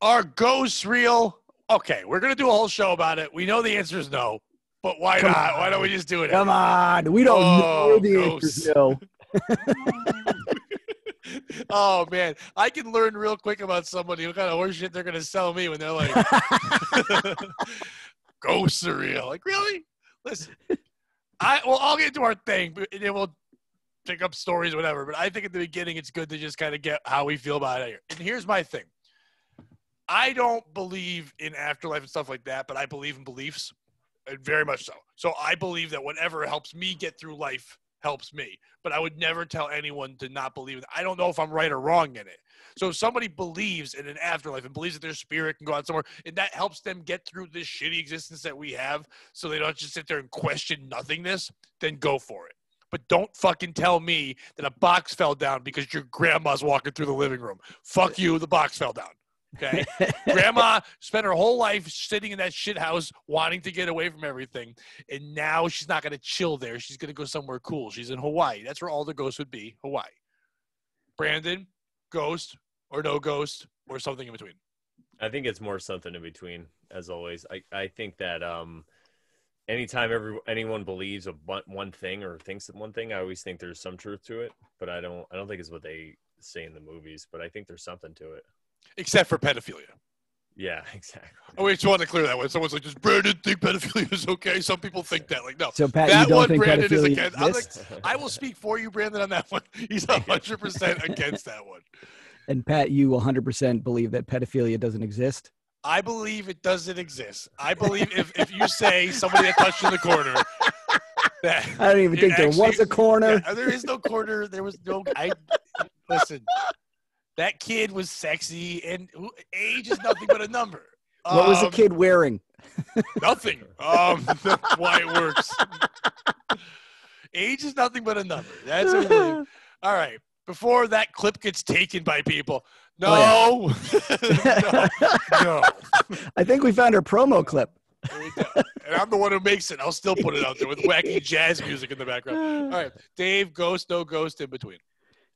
Are ghosts real? Okay, we're going to do a whole show about it. We know the answer is no, but why Come not? on. Why don't we just do it? Come on. We don't know the answer ghosts. is no. Oh, man. I can learn real quick about somebody what kind of horse shit they're going to sell me when they're like, ghosts are real. Like, really? Listen, I'll get into our thing, and then we'll pick up stories or whatever. But I think at the beginning it's good to just kind of get how we feel about it. And here's my thing. I don't believe in afterlife and stuff like that, but I believe in beliefs, and very much so. So I believe that whatever helps me get through life helps me. But I would never tell anyone to not believe it. I don't know if I'm right or wrong in it. So if somebody believes in an afterlife and believes that their spirit can go out somewhere, and that helps them get through this shitty existence that we have so they don't just sit there and question nothingness, then go for it. But don't fucking tell me that a box fell down because your grandma's walking through the living room. Fuck you, the box fell down. Okay? Grandma spent her whole life sitting in that shit house wanting to get away from everything. And now she's not going to chill there. She's going to go somewhere cool. She's in Hawaii. That's where all the ghosts would be, Hawaii. Brandon, ghost or no ghost or something in between? I think it's more something in between, as always. I think that anytime anyone believes one thing or thinks of one thing, I always think there's some truth to it. But I don't think it's what they say in the movies. But I think there's something to it. Except for pedophilia. Yeah, exactly. Oh, we just want to clear that one. Someone's like, does Brandon think pedophilia is okay? Some people think that. Like, no. So, Pat, that you don't one, think Brandon is pedophilia against. exists? I will speak for you, Brandon, on that one. He's 100% against that one. And, Pat, you 100% believe that pedophilia doesn't exist? I believe it doesn't exist. I believe if you say somebody that touched in the corner. That I don't even think there was a corner. Yeah, there is no corner. There was no. Listen. That kid was sexy, and age is nothing but a number. What was the kid wearing? Nothing. That's why it works. Age is nothing but a number. That's what I believe. All right. Before that clip gets taken by people, no. No. I think we found our promo clip. And I'm the one who makes it. I'll still put it out there with wacky jazz music in the background. All right. Dave, ghost, no ghost, in between.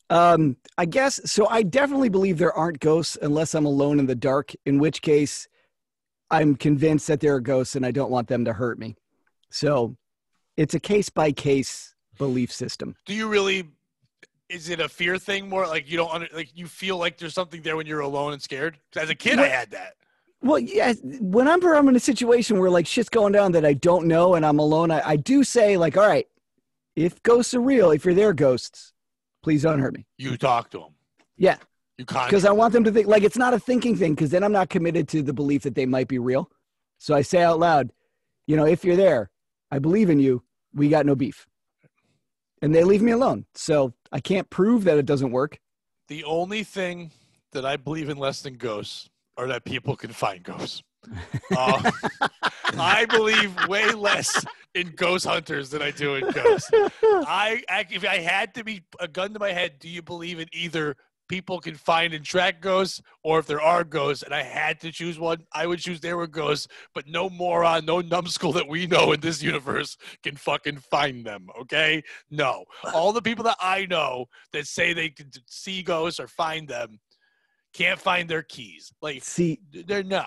I guess so. I definitely believe there aren't ghosts unless I'm alone in the dark, in which case I'm convinced that there are ghosts and I don't want them to hurt me. So it's a case by case belief system. Do you really, is it a fear thing more like you don't like you feel like there's something there when you're alone and scared? As a kid, I had that. Well, yeah, whenever I'm in a situation where like shit's going down that I don't know and I'm alone, I do say like, all right, if ghosts are real, if you're there, ghosts, please don't hurt me. You talk to them. Yeah. Because I want them to think, like, it's not a thinking thing, because then I'm not committed to the belief that they might be real. So I say out loud, you know, if you're there, I believe in you. We got no beef. And they leave me alone. So I can't prove that it doesn't work. The only thing that I believe in less than ghosts are that people can find ghosts. I believe way less in ghost hunters than I do in ghosts. If I had to be a gun to my head, do you believe in either people can find and track ghosts or if there are ghosts and I had to choose one, I would choose there were ghosts, but no moron, no numbskull that we know in this universe can fucking find them, okay? No. All the people that I know that say they can see ghosts or find them can't find their keys. Like, see, they're no.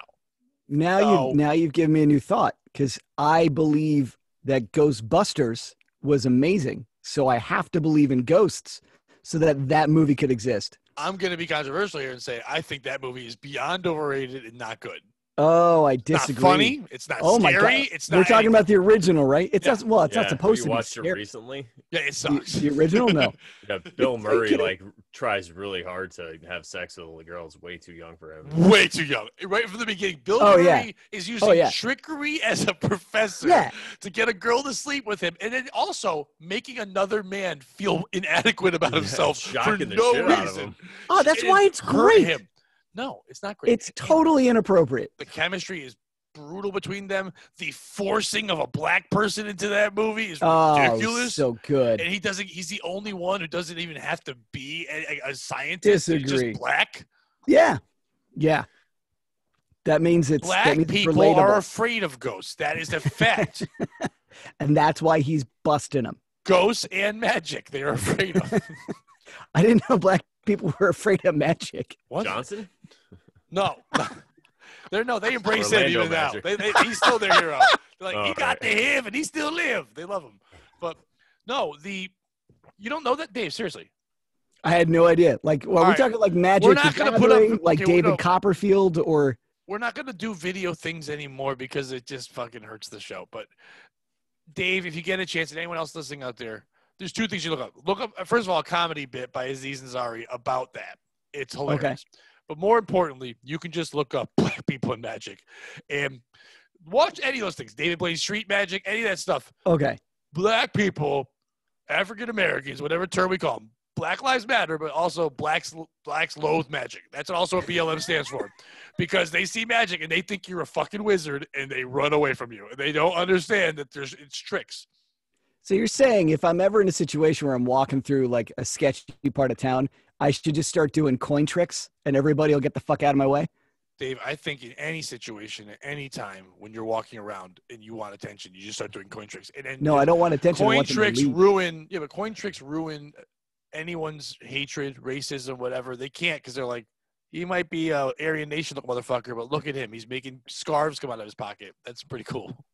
Now you've given me a new thought, because I believe that Ghostbusters was amazing. So I have to believe in ghosts so that movie could exist. I'm going to be controversial here and say I think that movie is beyond overrated and not good. Oh, I disagree. It's not funny. It's not scary. My God. It's not. We're talking about the original, right? It's not. Well, it's not supposed to be. You watched scary. it recently? Yeah, it sucks. The original, no. Yeah, Bill Murray tries really hard to have sex with a girl who's way too young for him. Way too young. Right from the beginning, Bill Murray is using trickery as a professor to get a girl to sleep with him, and then also making another man feel inadequate about himself for no reason. Oh, that's why it's great. Him. No, it's not great. It's totally inappropriate. The chemistry is brutal between them. The forcing of a black person into that movie is ridiculous. So good. And he's the only one who doesn't even have to be a scientist. Disagree. He's just black. Yeah. Yeah. That means it's black people relatable. are afraid of ghosts. That is a fact. And that's why he's busting them. Ghosts and magic they're afraid of. I didn't know black people were afraid of magic. What? Johnson? No. They embrace him Orlando even Magic. now. He's still their hero. They're like, he got right. the HIV and he still live. They love him. But no, you don't know that, Dave? Seriously. I had no idea. Like, well, we're talking like Magic We're not the gonna put up Gathering, like David Copperfield, or we're not gonna do video things anymore because it just fucking hurts the show. But Dave, if you get a chance, and anyone else listening out there, there's two things you look up. Look up, first of all, a comedy bit by Aziz Ansari about that. It's hilarious. Okay. But more importantly, you can just look up Black people in Magic and watch any of those things. David Blaine's Street Magic, any of that stuff. Okay. Black people, African Americans, whatever term we call them. Black Lives Matter, but also blacks loathe magic. That's also what BLM stands for, because they see magic and they think you're a fucking wizard and they run away from you. They don't understand that it's tricks. So you're saying if I'm ever in a situation where I'm walking through like a sketchy part of town, I should just start doing coin tricks and everybody will get the fuck out of my way? Dave, I think in any situation, at any time when you're walking around and you want attention, you just start doing coin tricks. No, I don't want attention. Coin tricks ruin. Yeah, but coin tricks ruin anyone's hatred, racism, whatever. They can't because they're like, he might be a Aryan Nation motherfucker, but look at him. He's making scarves come out of his pocket. That's pretty cool.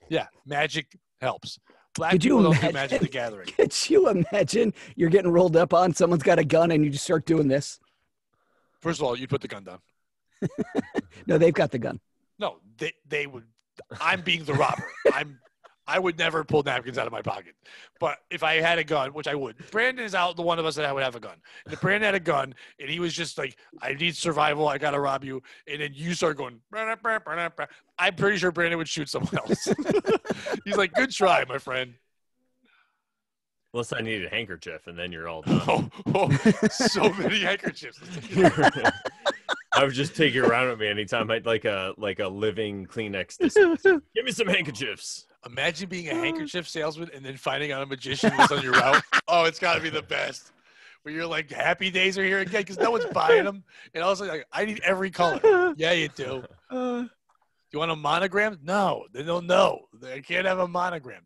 Yeah, magic helps. Black people don't do Magic the Gathering. Could you imagine you're getting rolled up on, someone's got a gun, and you just start doing this? First of all, you'd put the gun down. No, they've got the gun. No, they would. I'm being the robber. I would never pull napkins out of my pocket. But if I had a gun, which I would, Brandon is out the one of us that would have a gun. And if Brandon had a gun and he was just like, I need survival, I got to rob you. And then you start going, I'm pretty sure Brandon would shoot someone else. He's like, good try, my friend. Unless I need a handkerchief, and then you're all done. So many handkerchiefs. I would just take you around with me anytime I'd like a living Kleenex dispenser. Give me some handkerchiefs. Imagine being a handkerchief salesman and then finding out a magician was on your route. Oh, it's got to be the best. Where you're like, happy days are here again because no one's buying them. And also, like, I need every color. Yeah, you do. You want a monogram? No, they don't know. They can't have a monogram.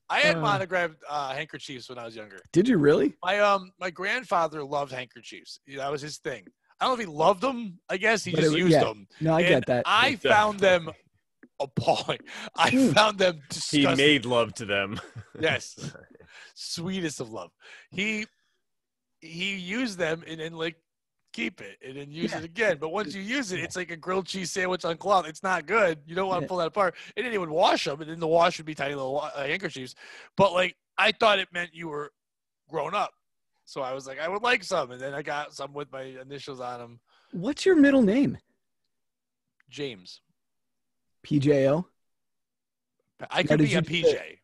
I had monogrammed handkerchiefs when I was younger. Did you really? My grandfather loved handkerchiefs. That was his thing. I don't know if he loved them. I guess he just used them. No, I get that. I found them appalling. I found them disgusting. He made love to them. Yes. Sweetest of love. He used them and then like keep it and then use it again. But once you use it, it's like a grilled cheese sandwich on cloth. It's not good. You don't want to pull that apart. And then he would wash them, and then the wash would be tiny little handkerchiefs. But like I thought it meant you were grown up. So I was like, I would like some. And then I got some with my initials on them. What's your middle name? James. PJO? I could be a PJ.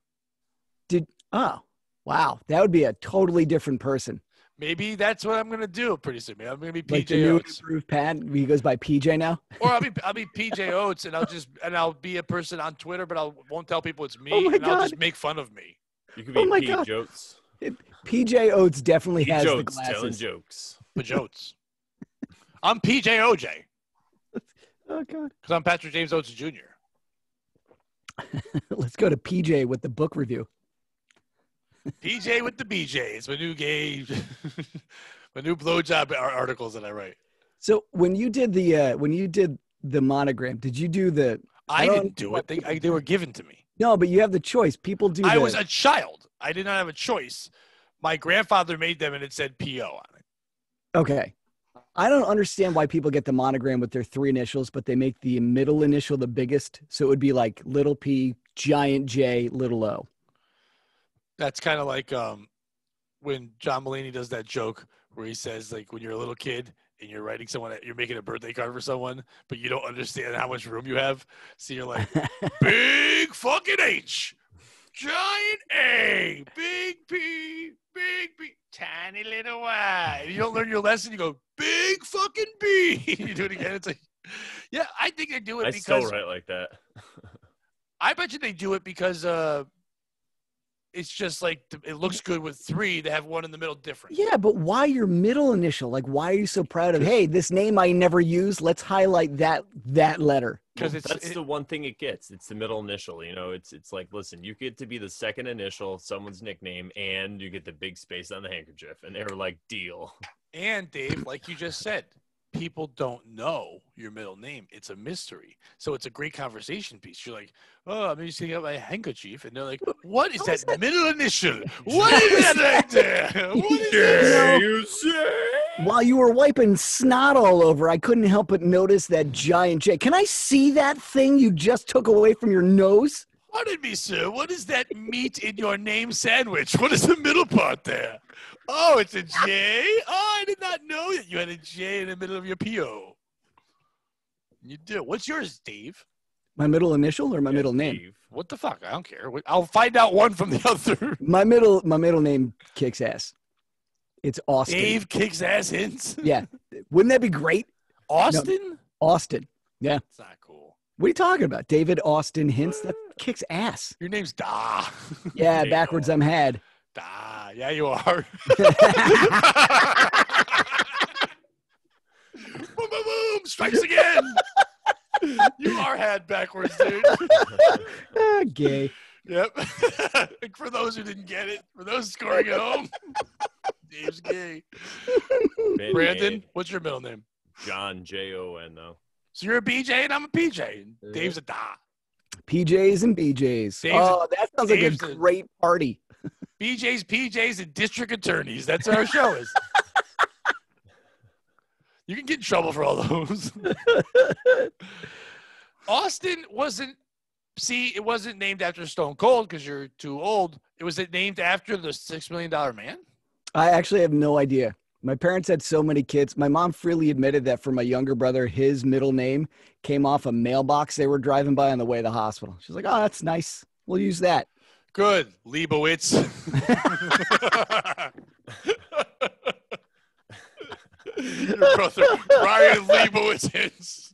Wow. That would be a totally different person. Maybe that's what I'm going to do pretty soon. Maybe I'm going to be PJ like the new Oates. Improved Pat, he goes by PJ now? Or I'll be PJ Oates, and I'll be a person on Twitter, but I won't tell people it's me, I'll just make fun of me. You could be Pete Jotes. PJ Oates definitely has the Jotes glasses. telling jokes. Jotes. I'm PJ OJ. Oh, God. Because I'm Patrick James Oates Jr. Let's go to PJ with the book review. PJ with the BJ. It's my new my new blowjob articles that I write. So when you did the monogram, did you do the? I didn't do it. They were given to me. No, but you have the choice. People do. I was a child. I did not have a choice. My grandfather made them, and it said PO on it. Okay. I don't understand why people get the monogram with their 3 initials, but they make the middle initial the biggest. So it would be like little P, giant J, little O. That's kind of like when John Mulaney does that joke where he says, like, when you're a little kid and you're writing you're making a birthday card for someone, but you don't understand how much room you have. So you're like, big fucking H, giant A, big P, big B, tiny little Y. And you don't learn your lesson. You go, big fucking B. You do it again. It's like, yeah, I think they do it because. I still write like that. I bet you they do it because it's just like it looks good with 3 to have one in the middle different. Yeah, but why your middle initial? Like, why are you so proud of, hey, this name I never use, let's highlight that letter? Because that's the one thing it gets. It's the middle initial. You know, it's like, listen, you get to be the second initial of someone's nickname, and you get the big space on the handkerchief. And they were like, deal. And Dave, like you just said, people don't know your middle name. It's a mystery. So it's a great conversation piece. You're like, oh, I'm just taking out my handkerchief. And they're like, what is that middle initial? What is that right there? What is that? You say? While you were wiping snot all over, I couldn't help but notice that giant J. Can I see that thing you just took away from your nose? Pardon me, sir. What is that meat in your name sandwich? What is the middle part there? Oh, it's a J? Oh, I did not know that you had a J in the middle of your P.O. You do. What's yours, Dave? My middle initial or my middle name? Steve. What the fuck? I don't care. I'll find out one from the other. My middle name kicks ass. It's Austin. Dave kicks ass hints? Yeah. Wouldn't that be great? Austin? No, Austin. Yeah. That's not cool. What are you talking about? David Austin Hintz? That kicks ass. Your name's Da. Yeah, There you backwards go. I'm had. Da. Yeah, you are. Boom, boom, boom. Strikes again. You are had backwards, dude. Ah, gay. Yep. For those who didn't get it, for those scoring at home, Dave's gay. Ben Brandon, A. what's your middle name? John Jon though. So you're a BJ and I'm a PJ. And Dave's a Da. PJs and BJs. Dave's- Oh, that sounds like a Dave's a- great party. BJ's, PJs, and district attorneys. That's what our show is. You can get in trouble for all those. Austin wasn't. See, it wasn't named after Stone Cold because you're too old. It was named after the $6 Million Man. I actually have no idea. My parents had so many kids. My mom freely admitted that for my younger brother, his middle name came off a mailbox they were driving by on the way to the hospital. She's like, oh, that's nice. We'll use that. Good, Leibowitz. Your brother, Ryan Leibowitz hits.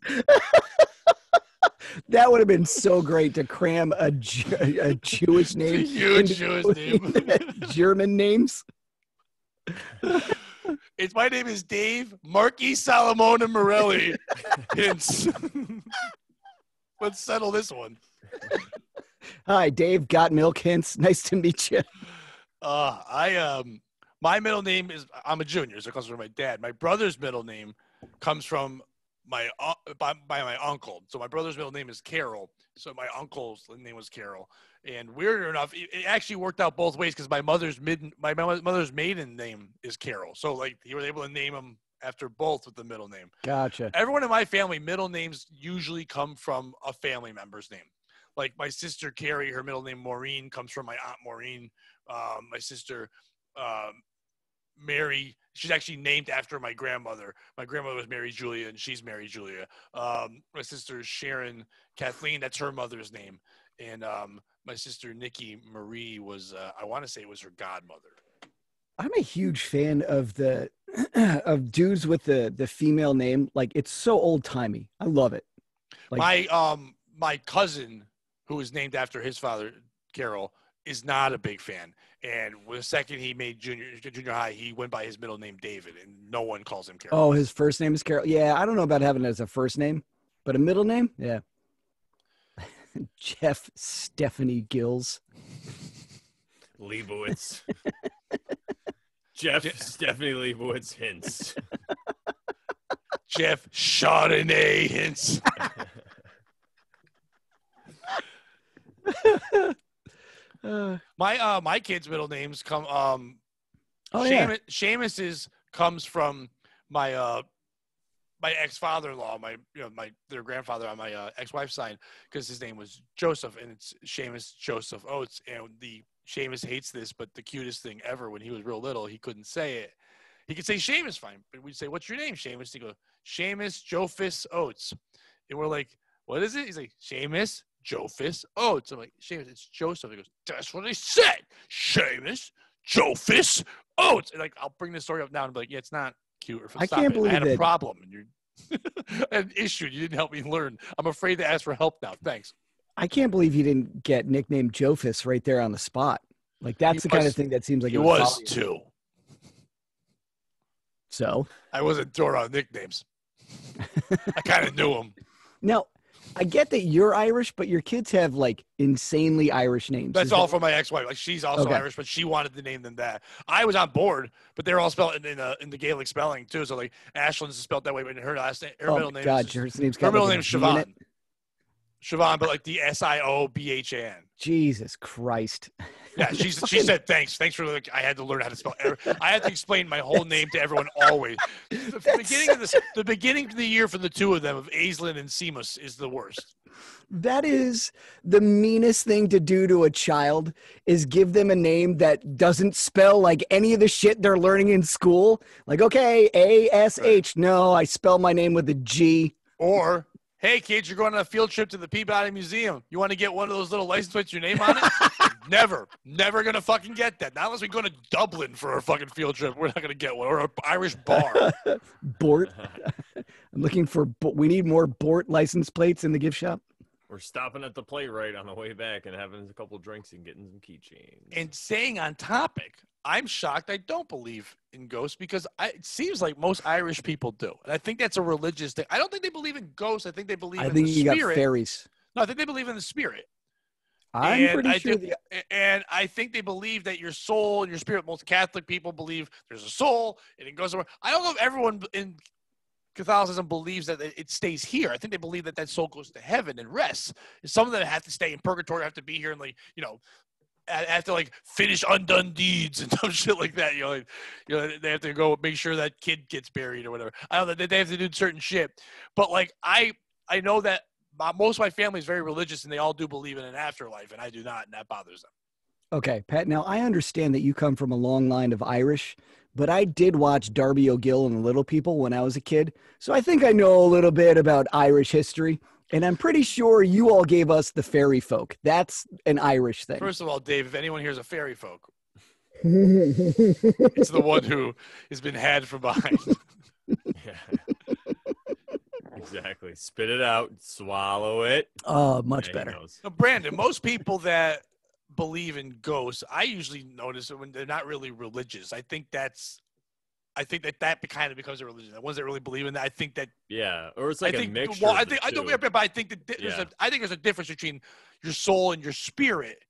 That would have been so great to cram a Jewish name. Huge Jewish name. German names. My name is Dave Marquis Salamona Morelli. Hints. Let's settle this one. Hi, Dave. Got milk hints. Nice to meet you. My middle name is, I'm a junior, so it comes from my dad. My brother's middle name comes from by my uncle. So my brother's middle name is Carol. So my uncle's name was Carol. And weird enough, it actually worked out both ways because my mother's maiden name is Carol. So like he was able to name him after both with the middle name. Gotcha. Everyone in my family, middle names usually come from a family member's name. Like my sister Carrie, her middle name Maureen comes from my aunt Maureen. My sister Mary, she's actually named after my grandmother. My grandmother was Mary Julia, and she's Mary Julia. My sister Sharon Kathleen, that's her mother's name. And my sister Nikki Marie was, I want to say it was her godmother. I'm a huge fan of the of dudes with the female name. Like it's so old timey. I love it. Like, My cousin, who was named after his father, Carol, is not a big fan. And the second he made junior high, he went by his middle name David, and no one calls him Carol. oh, his first name is Carol. Yeah, I don't know about having it as a first name, but a middle name, yeah. Jeff Stephanie Gills. Leibowitz. Jeff Stephanie Leibowitz hints. Jeff Chardonnay hints. My kids' middle names come. Seamus's comes from my my ex-father-in-law, their grandfather on my ex-wife's side, because his name was Joseph, and it's Seamus Joseph Oates. And Seamus hates this, but the cutest thing ever, when he was real little, he couldn't say it. He could say Seamus fine, but we'd say, "What's your name, Seamus?" He goes, "Seamus Jophis Oates," and we're like, "What is it?" He's like, "Seamus Jophis Oates." I'm like, "Seamus, it's Joseph." He goes, "That's what I said, Seamus Jophis Oates." And like, I'll bring this story up now and be like, "Yeah, it's not cute." Or I can't believe I had a that- problem, and you're an issue. You didn't help me learn. I'm afraid to ask for help now. Thanks. I can't believe he didn't get nicknamed Jophis right there on the spot. Like that's the kind of thing that seems like He it was bother you. too. So I wasn't throwing out nicknames. I kind of knew him. now, I get that you're Irish, but your kids have like insanely Irish names. That's Is all that- from my ex-wife. Like she's also Okay. Irish, but she wanted to name them that. I was on board, but they're all spelled in the Gaelic spelling too. So like Ashlyn's is spelled that way, but her last name, her Oh middle my name God, is her name's her got middle like name a is G in it. Siobhan. Siobhan, but like the Siobhan. Jesus Christ. Yeah, she said thanks for like I had to learn how to spell. I had to explain my whole name to everyone always. The beginning of the year for the two of them of Aislinn and Seamus is the worst. That is the meanest thing to do to a child is give them a name that doesn't spell like any of the shit they're learning in school. Like, okay, ASH. Right. No, I spell my name with a G. Or, hey kids, you're going on a field trip to the Peabody Museum. You want to get one of those little license plates with your name on it? Never gonna fucking get that. Not unless we go to Dublin for a fucking field trip. We're not gonna get one. Or an Irish bar. Bort. I'm looking for, we need more Bort license plates in the gift shop. We're stopping at the Playwright on the way back and having a couple drinks and getting some keychains. And staying on topic, I'm shocked I don't believe in ghosts because it seems like most Irish people do. And I think that's a religious thing. I don't think they believe in ghosts. I think they believe in the you spirit. got fairies. No, I think they believe in the spirit. I'm pretty sure. And I think they believe that your soul and your spirit, most Catholic people believe there's a soul and it goes somewhere. I don't know if everyone in Catholicism believes that it stays here. I think they believe that that soul goes to heaven and rests. Some of them have to stay in purgatory, have to be here and like, have to like finish undone deeds and some shit like that. They have to go make sure that kid gets buried or whatever. I know that they have to do certain shit, but like I know that most of my family is very religious and they all do believe in an afterlife, and I do not, and that bothers them. Okay, Pat. Now I understand that you come from a long line of Irish, but I did watch Darby O'Gill and the Little People when I was a kid, so I think I know a little bit about Irish history. And I'm pretty sure you all gave us the fairy folk. That's an Irish thing. First of all, Dave, if anyone here's a fairy folk, it's the one who has been had from behind. Yeah. Exactly. Spit it out. Swallow it. Oh, much better. Now, Brandon, most people that believe in ghosts, I usually notice when they're not really religious. I think that kind of becomes a religion. The ones that really believe in that, I think that. Yeah, or it's like a mixture. Well, I think that I think there's a difference between your soul and your spirit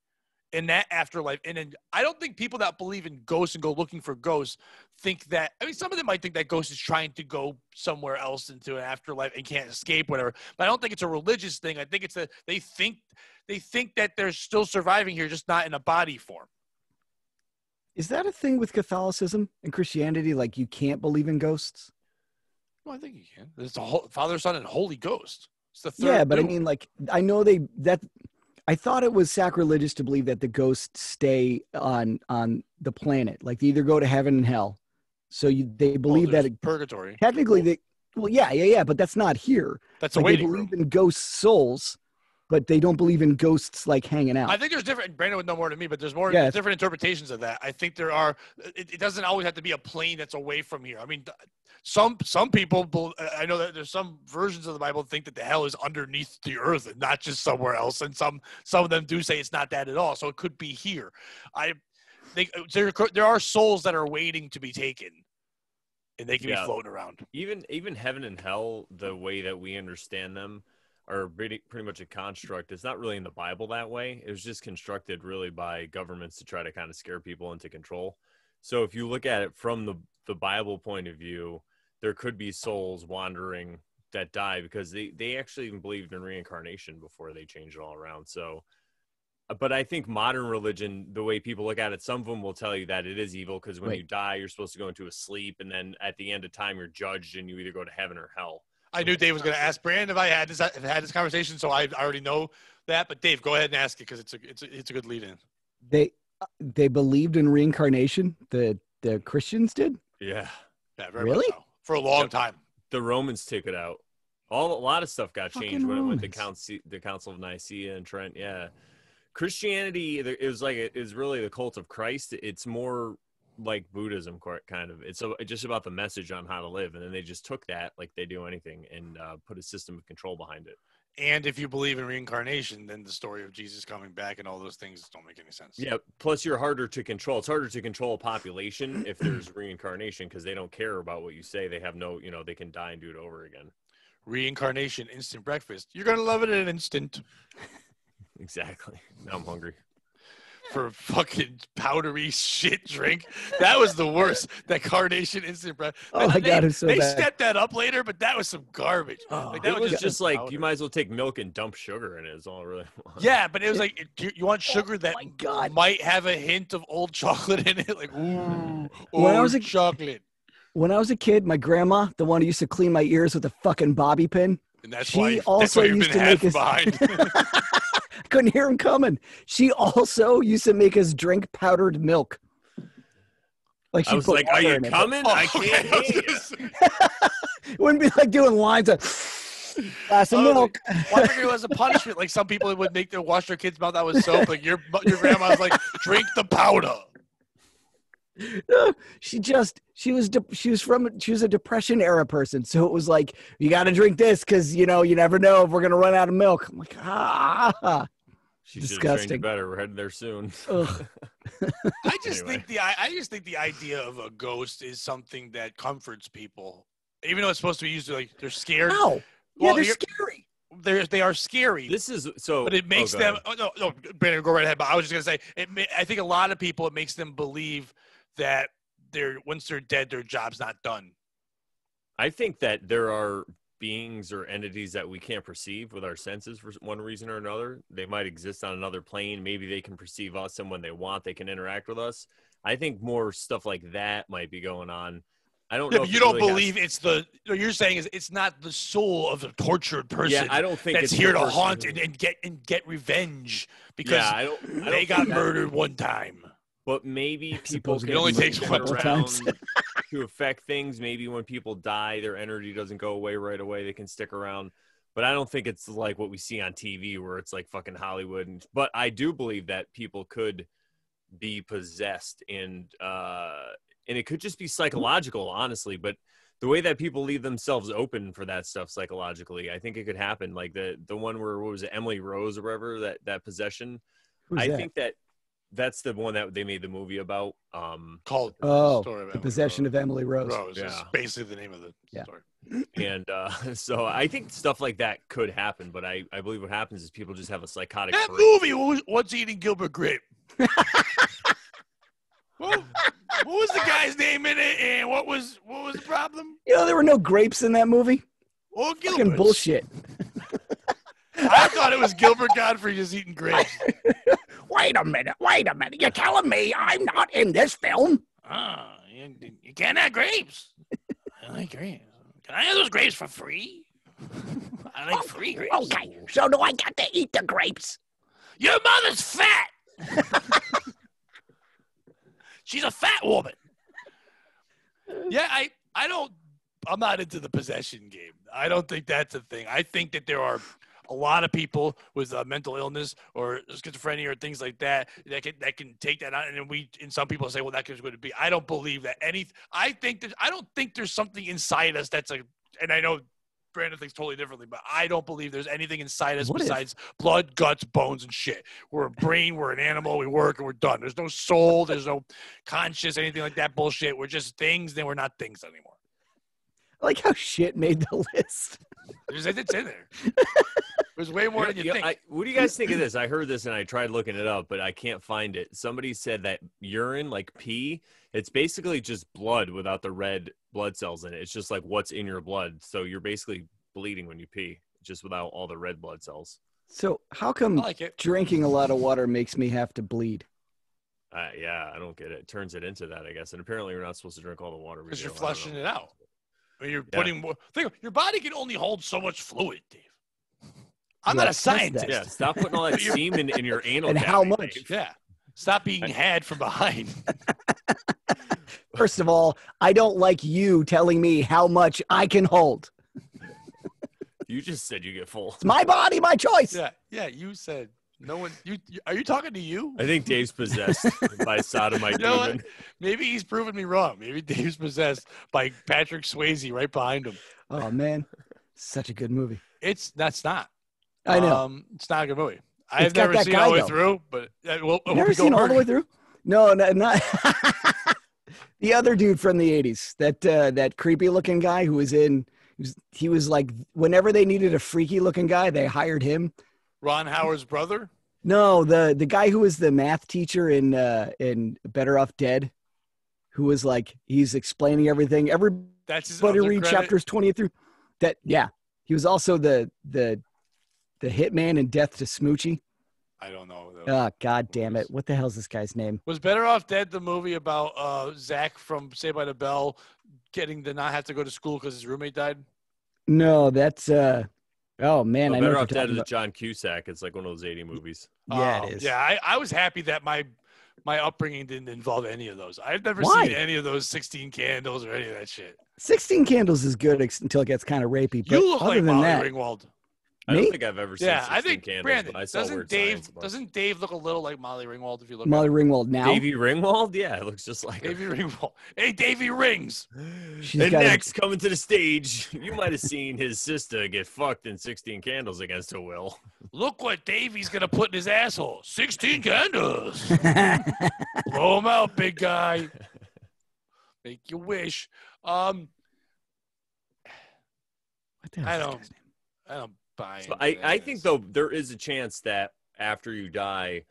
in that afterlife. And then I don't think people that believe in ghosts and go looking for ghosts think that. I mean, some of them might think that ghost is trying to go somewhere else into an afterlife and can't escape, whatever. But I don't think it's a religious thing. I think it's they think that they're still surviving here, just not in a body form. Is that a thing with Catholicism and Christianity? Like you can't believe in ghosts? Well, I think you can. It's the Father, Son, and Holy Ghost. It's the third. Yeah, but doom. I mean, like I know I thought it was sacrilegious to believe that the ghosts stay on the planet. Like they either go to heaven and hell. So they believe that purgatory. Technically, yeah, but that's not here. That's like a waiting they believe room. in ghost souls, but they don't believe in ghosts like hanging out. I think there's different. Brandon would know more than me, but there's more different interpretations of that. I think there are. It doesn't always have to be a plane that's away from here. I mean, some people. I know that there's some versions of the Bible think that the hell is underneath the earth and not just somewhere else, and some of them do say it's not that at all. So it could be here. I think there are souls that are waiting to be taken, and they can be floating around. Even heaven and hell, the way that we understand them, are pretty much a construct. It's not really in the Bible that way. It was just constructed really by governments to try to kind of scare people into control. So if you look at it from the Bible point of view, there could be souls wandering that die because they actually even believed in reincarnation before they changed it all around. So, but I think modern religion, the way people look at it, some of them will tell you that it is evil because when you die, you're supposed to go into a sleep, and then at the end of time, you're judged and you either go to heaven or hell. I knew Dave was going to ask Brandon if I had this conversation, so I already know that. But Dave, go ahead and ask it because it's a good lead in. They believed in reincarnation. The Christians did. Yeah, very much so. For a long time. The Romans took it out. A lot of stuff got changed when it went to the Council of Nicaea and Trent. Yeah, Christianity is really the cult of Christ. It's more like Buddhism, kind of. It's just about the message on how to live, and then they just took that, like they do anything, and put a system of control behind it. And if you believe in reincarnation, then the story of Jesus coming back and all those things don't make any sense. Yeah. Plus, you're harder to control. It's harder to control a population if there's reincarnation because they don't care about what you say. They have no, they can die and do it over again. Reincarnation, instant breakfast. You're going to love it in an instant. Exactly. Now I'm hungry. For a fucking powdery shit drink. That was the worst. That Carnation instant bread. Oh my God, it's so They bad. stepped that up later, but that was some garbage. Oh, Like, that It was just like powder. you might as well take milk and dump sugar in it. Is all it really. Yeah, but it was like you want sugar that my God. might have a hint of old chocolate in it. Like, ooh, When I was old chocolate. When I was a kid, my grandma, the one who used to clean my ears with a fucking bobby pin, And that's she why, that's also why you've used been to make half us. behind. Couldn't hear him coming. She also used to make us drink powdered milk. Like I she was put like, "Are water you in it. coming? Oh, I okay, can't I was hear gonna you." say- It wouldn't be like doing lines of glass of Oh, milk. Well, I figured it was a punishment. Like some people would make their wash their kids' mouth out with soap. Like your grandma's like, drink the powder. No, she was a Depression era person, so it was like you got to drink this because you never know if we're gonna run out of milk. I'm like, She should have trained you disgusting. better. We're heading there soon. Ugh. I just Anyway. think the idea of a ghost is something that comforts people, even though it's supposed to be used to, like, they're scared. Ow! Yeah, Well, they're you're- scary. They are scary. This is so. But it makes go them. ahead. Oh, no, Brandon, go right ahead. But I was just gonna say, I think a lot of people, it makes them believe that once they're dead, their job's not done. I think that there are beings or entities that we can't perceive with our senses for one reason or another. They might exist on another plane. Maybe they can perceive us, and when they want, they can interact with us. I think more stuff like that might be going on. I don't Yeah, know. but if you it don't really believe it's the. What you're saying is it's not the soul of a tortured person. Yeah, I don't think that's it's here the to person haunt who- and get revenge because Yeah, I don't they think got that- murdered one time. But maybe people suppose can it only move takes them one around time. to affect things. Maybe when people die, their energy doesn't go away right away. They can stick around. But I don't think it's like what we see on TV where it's like fucking Hollywood. But I do believe that people could be possessed and it could just be psychological, honestly. But the way that people leave themselves open for that stuff psychologically, I think it could happen. Like the one where, what was it, Emily Rose or whatever, that possession. Who's I that? think that's the one that they made the movie about. Called Oh, Story of the Emily possession of Emily Rose. Rose is Yeah. basically the name of the Yeah. story. And so I think stuff like that could happen, but I believe what happens is people just have a psychotic That break. movie, What's Eating Gilbert Grape? What was the guy's name in it, and what was the problem? There were no grapes in that movie. Or Fucking Gilbert. bullshit. I thought it was Gilbert Godfrey just eating grapes. Wait a minute. You're telling me I'm not in this film? Ah, you can't have grapes. I like grapes. Can I have those grapes for free? I like free grapes. Okay, so do I get to eat the grapes? Your mother's fat. She's a fat woman. Yeah, I'm not into the possession game. I don't think that's a thing. I think that there are a lot of people with mental illness or schizophrenia or things like that can take that out, and some people say, well, that is going to be. I don't believe that I don't think there's something inside us and I know Brandon thinks totally differently, but I don't believe there's anything inside us besides blood, guts, bones, and shit. We're a brain, we're an animal, we work, and we're done. There's no soul, there's no conscious, anything like that bullshit. We're just things, then we're not things anymore. I like how shit made the list. It's in there. There's way more than you think. What do you guys think of this? I heard this and I tried looking it up, but I can't find it. Somebody said that urine, like pee, it's basically just blood without the red blood cells in it. It's just like what's in your blood. So you're basically bleeding when you pee, just without all the red blood cells. So how come I like it. drinking a lot of water makes me have to bleed? Yeah, I don't get it. It turns it into that, I guess. And apparently you're not supposed to drink all the water. Because you're flushing it out. Or you're putting more. Your body can only hold so much fluid, Dave. I'm not a test that. scientist. Yeah, stop putting all that steam in your anal And cavity, how much? Dave. Yeah. Stop being had from behind. First of all, I don't like you telling me how much I can hold. You just said you get full. It's my body, my choice. Yeah. You said no one. Are you talking to you? I think Dave's possessed by sodomite You know what? demon. Maybe he's proven me wrong. Maybe Dave's possessed by Patrick Swayze right behind him. Oh man, such a good movie. That's not. I know. It's not a good movie. It's I've got never that seen it guy, all the way though. through, but Never seen all the way through? No, not the other dude from the 80s. That creepy looking guy who was in he was like whenever they needed a freaky looking guy, they hired him. Ron Howard's brother? No, the guy who was the math teacher in Better Off Dead, who was like he's explaining everything. That's his Everybody other read credit? chapters 20 through that. Yeah. He was also the hitman in Death to Smoochie. I don't know. Oh, God damn it. What the hell's this guy's name? Was Better Off Dead the movie about Zach from Saved by the Bell getting to not have to go to school because his roommate died? No, that's oh man, I know Better what Off you're Dead talking is about. John Cusack. It's like one of those 80 movies. Yeah, it is. Yeah, I was happy that my upbringing didn't involve any of those. I've never Why? seen any of those 16 Candles or any of that shit. 16 Candles is good until it gets kind of rapey. But You look other like than Molly that, Ringwald. I don't Me? think I've ever seen Yeah, 16 I think Candles, Brandon. but I saw Weird Science a bunch. Doesn't Dave look a little like Molly Ringwald if you look Molly at Ringwald now. Davey Ringwald? Yeah, it looks just like Davey Ringwald? Hey, Davey Rings. She's And got a- next, coming to the stage, you might have seen his sister get fucked in 16 Candles against her will. Look what Davey's gonna put in his asshole. 16 candles. Blow him out, big guy. Make you wish. What the hell I is this don't. guy's name? I don't buy. So into I that. think though there is a chance that after you die,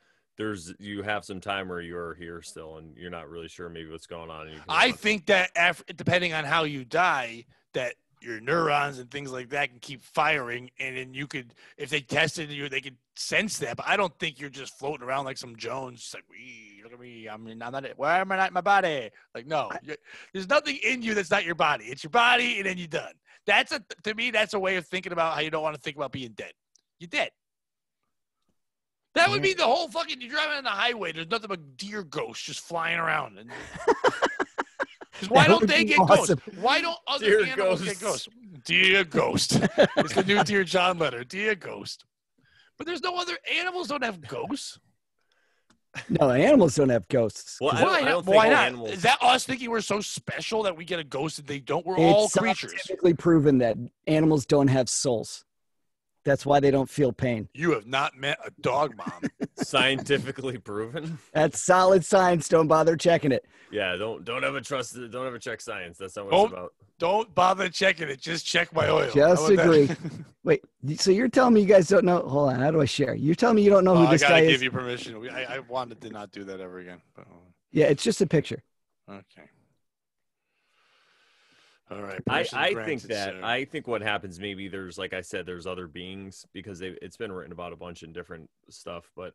you have some time where you're here still and you're not really sure maybe what's going on. And you can I think that depending on how you die, that your neurons and things like that can keep firing, and then you could, if they tested you, they could sense that. But I don't think you're just floating around like some Jones, just like, "Wee, look at me, I'm not it. Why am I not in my body?" Like, no, there's nothing in you that's not your body. It's your body, and then you're done. To me, that's a way of thinking about how you don't want to think about being dead. You're dead. That would be the whole fucking. You're driving on the highway. There's nothing but deer ghosts just flying around. And, because why That don't would they be get awesome. ghosts? Why don't other Dear animals get ghosts? Dear ghost. It's the new Dear John letter. Dear ghost. But there's no other animals don't have ghosts. No, animals don't have ghosts. Well, Why I not? don't think Why not? animals. Is that us thinking we're so special that we get a ghost and they don't? We're all It's creatures. scientifically proven that animals don't have souls. That's why they don't feel pain. You have not met a dog mom. Scientifically proven. That's solid science. Don't bother checking it. Yeah, don't ever check science. That's not what Don't- it's about. Don't bother checking it. Just check my oil. Just How about agree. that? Wait, so you're telling me you guys don't know? Hold on, how do I share? You're telling me you don't know Oh, who I this gotta guy give is? you permission. I wanted to not do that ever again. But, Yeah, it's just a picture. okay. All right. I think granted, that sir. I think what happens maybe there's like I said there's other beings because it's been written about a bunch of different stuff, but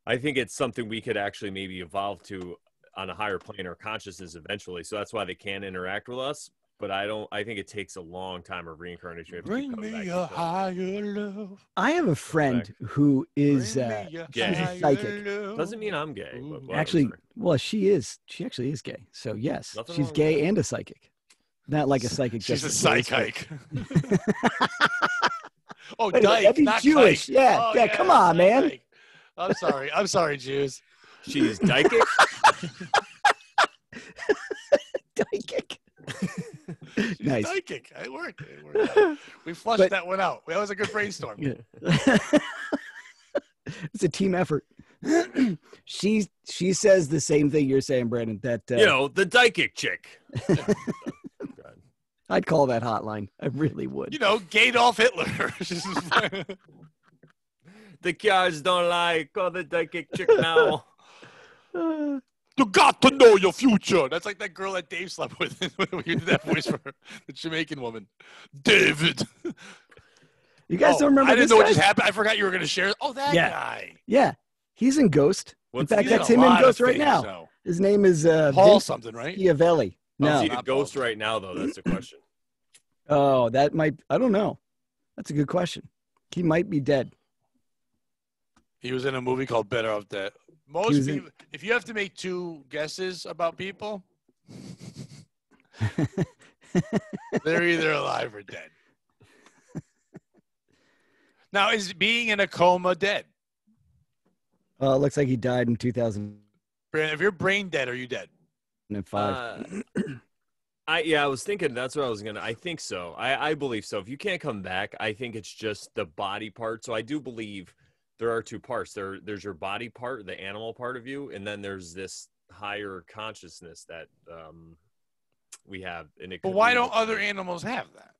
I think it's something we could actually maybe evolve to on a higher plane or consciousness eventually. So that's why they can interact with us. But I think it takes a long time of reincarnation. We have to keep Bring coming back me to a it. higher love. I have a friend who is Bring me a she's a higher psychic. love. Doesn't mean I'm gay. But whatever, Actually, sorry. well, she is. She actually is gay. So yes, Nothing she's wrong with gay that. and a psychic. Not like a psychic. She's a just for gays, but- psychic. Oh, Wait, dyke, that'd be not Jewish. kike. Yeah, Oh, yeah, come on, man. dyke. I'm sorry, Jews. She's dykic. Psychic. She's Nice. psychic. It worked. Out. We flushed But- that one out. That was a good brainstorm. Yeah. It's a team effort. she says the same thing you're saying, Brandon. That The dykic chick. I'd call that hotline. I really would. You know, Gadolf Hitler. The kids don't like the dykic chick now. You got to know your future. That's like that girl that Dave slept with. When you did that voice for her, the Jamaican woman. David. You guys don't remember I didn't this know what guy? just happened. I forgot you were going to share. Oh, that Yeah. guy. Yeah, he's in Ghost. What's in fact, he in that's a him in lot of Ghost right things, now. though. His name is Paul Vince something, right? Schiavelli. No. Is he not a ghost Paul. right now, though? That's the question. Oh, that might. I don't know. That's a good question. He might be dead. He was in a movie called Better Off Dead. Most was in- people, if you have to make two guesses about people, they're either alive or dead. Now, is being in a coma dead? It looks like he died in 2005. Brandon, if you're brain dead, are you dead? I was thinking that's what I was gonna. I think so. I believe so. If you can't come back, I think it's just the body part. So I do believe there are two parts. There's your body part, the animal part of you, and then there's this higher consciousness that we have. And it But could why be don't with- other animals have that?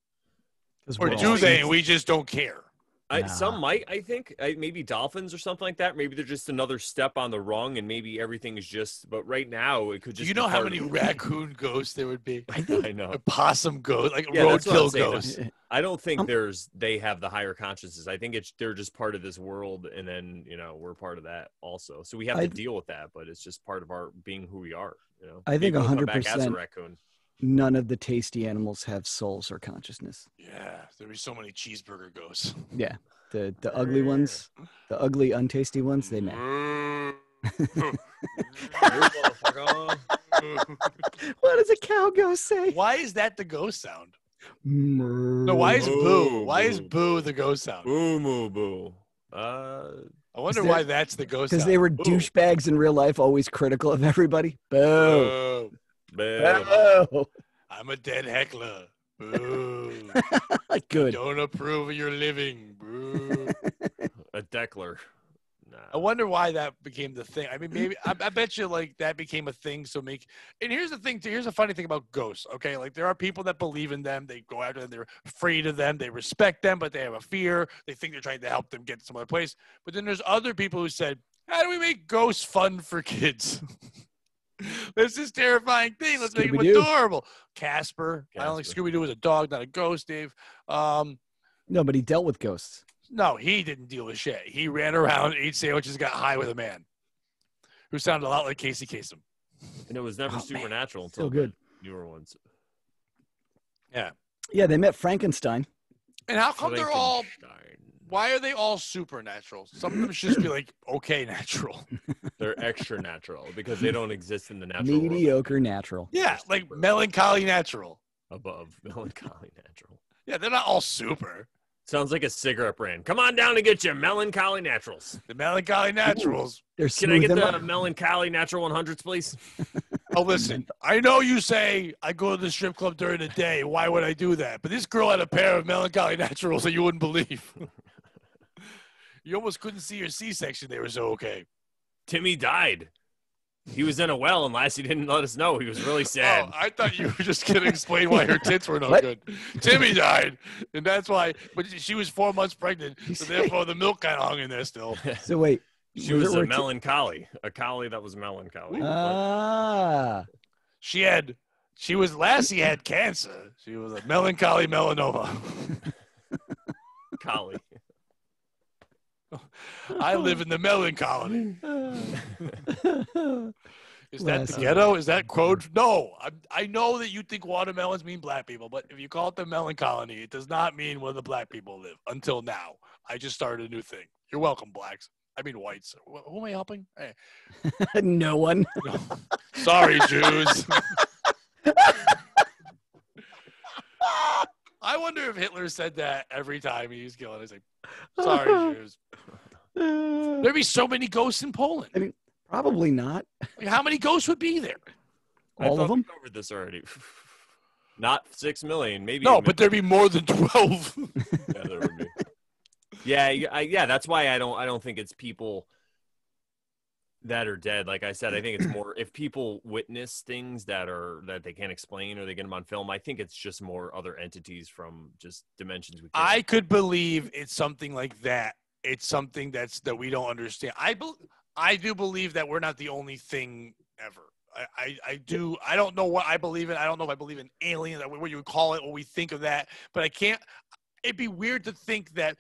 'Cause Or we're do all they? sheep. And we just don't care. Nah. Some might, I think, maybe dolphins or something like that. Maybe they're just another step on the rung, and maybe everything is just. But right now, it could Do just. you be know how part many of- raccoon ghosts there would be? I know. A possum ghost, like Yeah, that's what I'm roadkill saying. ghosts. I don't think Um, they have the higher consciousness. I think they're just part of this world, and then we're part of that also. So we have to I- deal with that, but it's just part of our being who we are. I think Maybe we'll come back as a 100% raccoon. none of the tasty animals have souls or consciousness. Yeah, there'd be so many cheeseburger ghosts. Yeah, the ugly ones, the ugly, untasty ones, they know. What does a cow ghost say? Why is that the ghost sound? No, No, why is Boo, boo? Why is boo, boo the ghost sound? Boo moo boo. I wonder they're- why that's the ghost because sound. they were Boo. douchebags in real life, always critical of everybody. Boo! Boo. Boo. Boo! I'm a dead heckler. Boo. Good. Don't approve of your living. Boo. A deckler. Nah. I wonder why that became the thing. I mean, maybe I bet you like that became a thing. So and here's the thing too. Here's a funny thing about ghosts. Okay, like there are people that believe in them. They go after them. They're afraid of them. They respect them, but they have a fear. They think they're trying to help them get to some other place. But then there's other people who said, "How do we make ghosts fun for kids?" This is terrifying thing. Let's make them Scooby-Doo. adorable. Casper. I don't think Casper. Scooby-Doo was a dog, not a ghost, Dave. Nobody dealt with ghosts. No, he didn't deal with shit. He ran around, ate sandwiches, got high with a man who sounded a lot like Casey Kasem. And it was never Oh, man. supernatural So until good. the newer ones. Yeah. Yeah, they met Frankenstein. And how come they're all? Frankenstein. Why are they all supernatural? Some of them should just be like okay natural. They're extra natural because they don't exist in the natural world. Mediocre natural. Yeah, like melancholy natural. Above melancholy natural. Yeah, they're not all super. Sounds like a cigarette brand. Come on down to get your melancholy naturals. The melancholy naturals. They're Can I smooth get and the light. melancholy natural 100s, please? Oh, listen, I know you say I go to the strip club during the day. Why would I do that? But this girl had a pair of melancholy naturals that you wouldn't believe. You almost couldn't see your C-section. They were so okay. Timmy died. He was in a well, and Lassie didn't let us know. He was really sad. Oh, I thought you were just going to explain why her tits were no What? good. Timmy died, and that's why. But she was 4 months pregnant, so therefore the milk kind of hung in there still. So wait. She was there a were melancholy. A collie that was melancholy. Ah. Lassie had cancer. She was a melancholy melanoma. Collie. I live in the melancholy. Is that the Lassie. ghetto? Is that quote? No. I know that you think watermelons mean black people, but if you call it the melancholy, it does not mean where the black people live until now. I just started a new thing. You're welcome, blacks. I mean, whites. Who am I helping? Hey. No one. No. Sorry, Jews. I wonder if Hitler said that every time he was killing. He's like, sorry, Jews. There'd be so many ghosts in Poland. Probably not. Like, how many ghosts would be there? I All thought of them? we covered this already. Not 6 million, maybe. No, even- but there'd be more than 12. yeah, there would be. Yeah, that's why I don't think it's people that are dead. Like I said, I think it's more if people witness things that they can't explain or they get them on film. I think it's just more other entities from just dimensions. We can't. I could believe it's something like that. It's something that we don't understand. I do believe that we're not the only thing ever. I do. I don't know what I believe in. I don't know if I believe in aliens, what you would call it, what we think of that. But I can't. It'd be weird to think that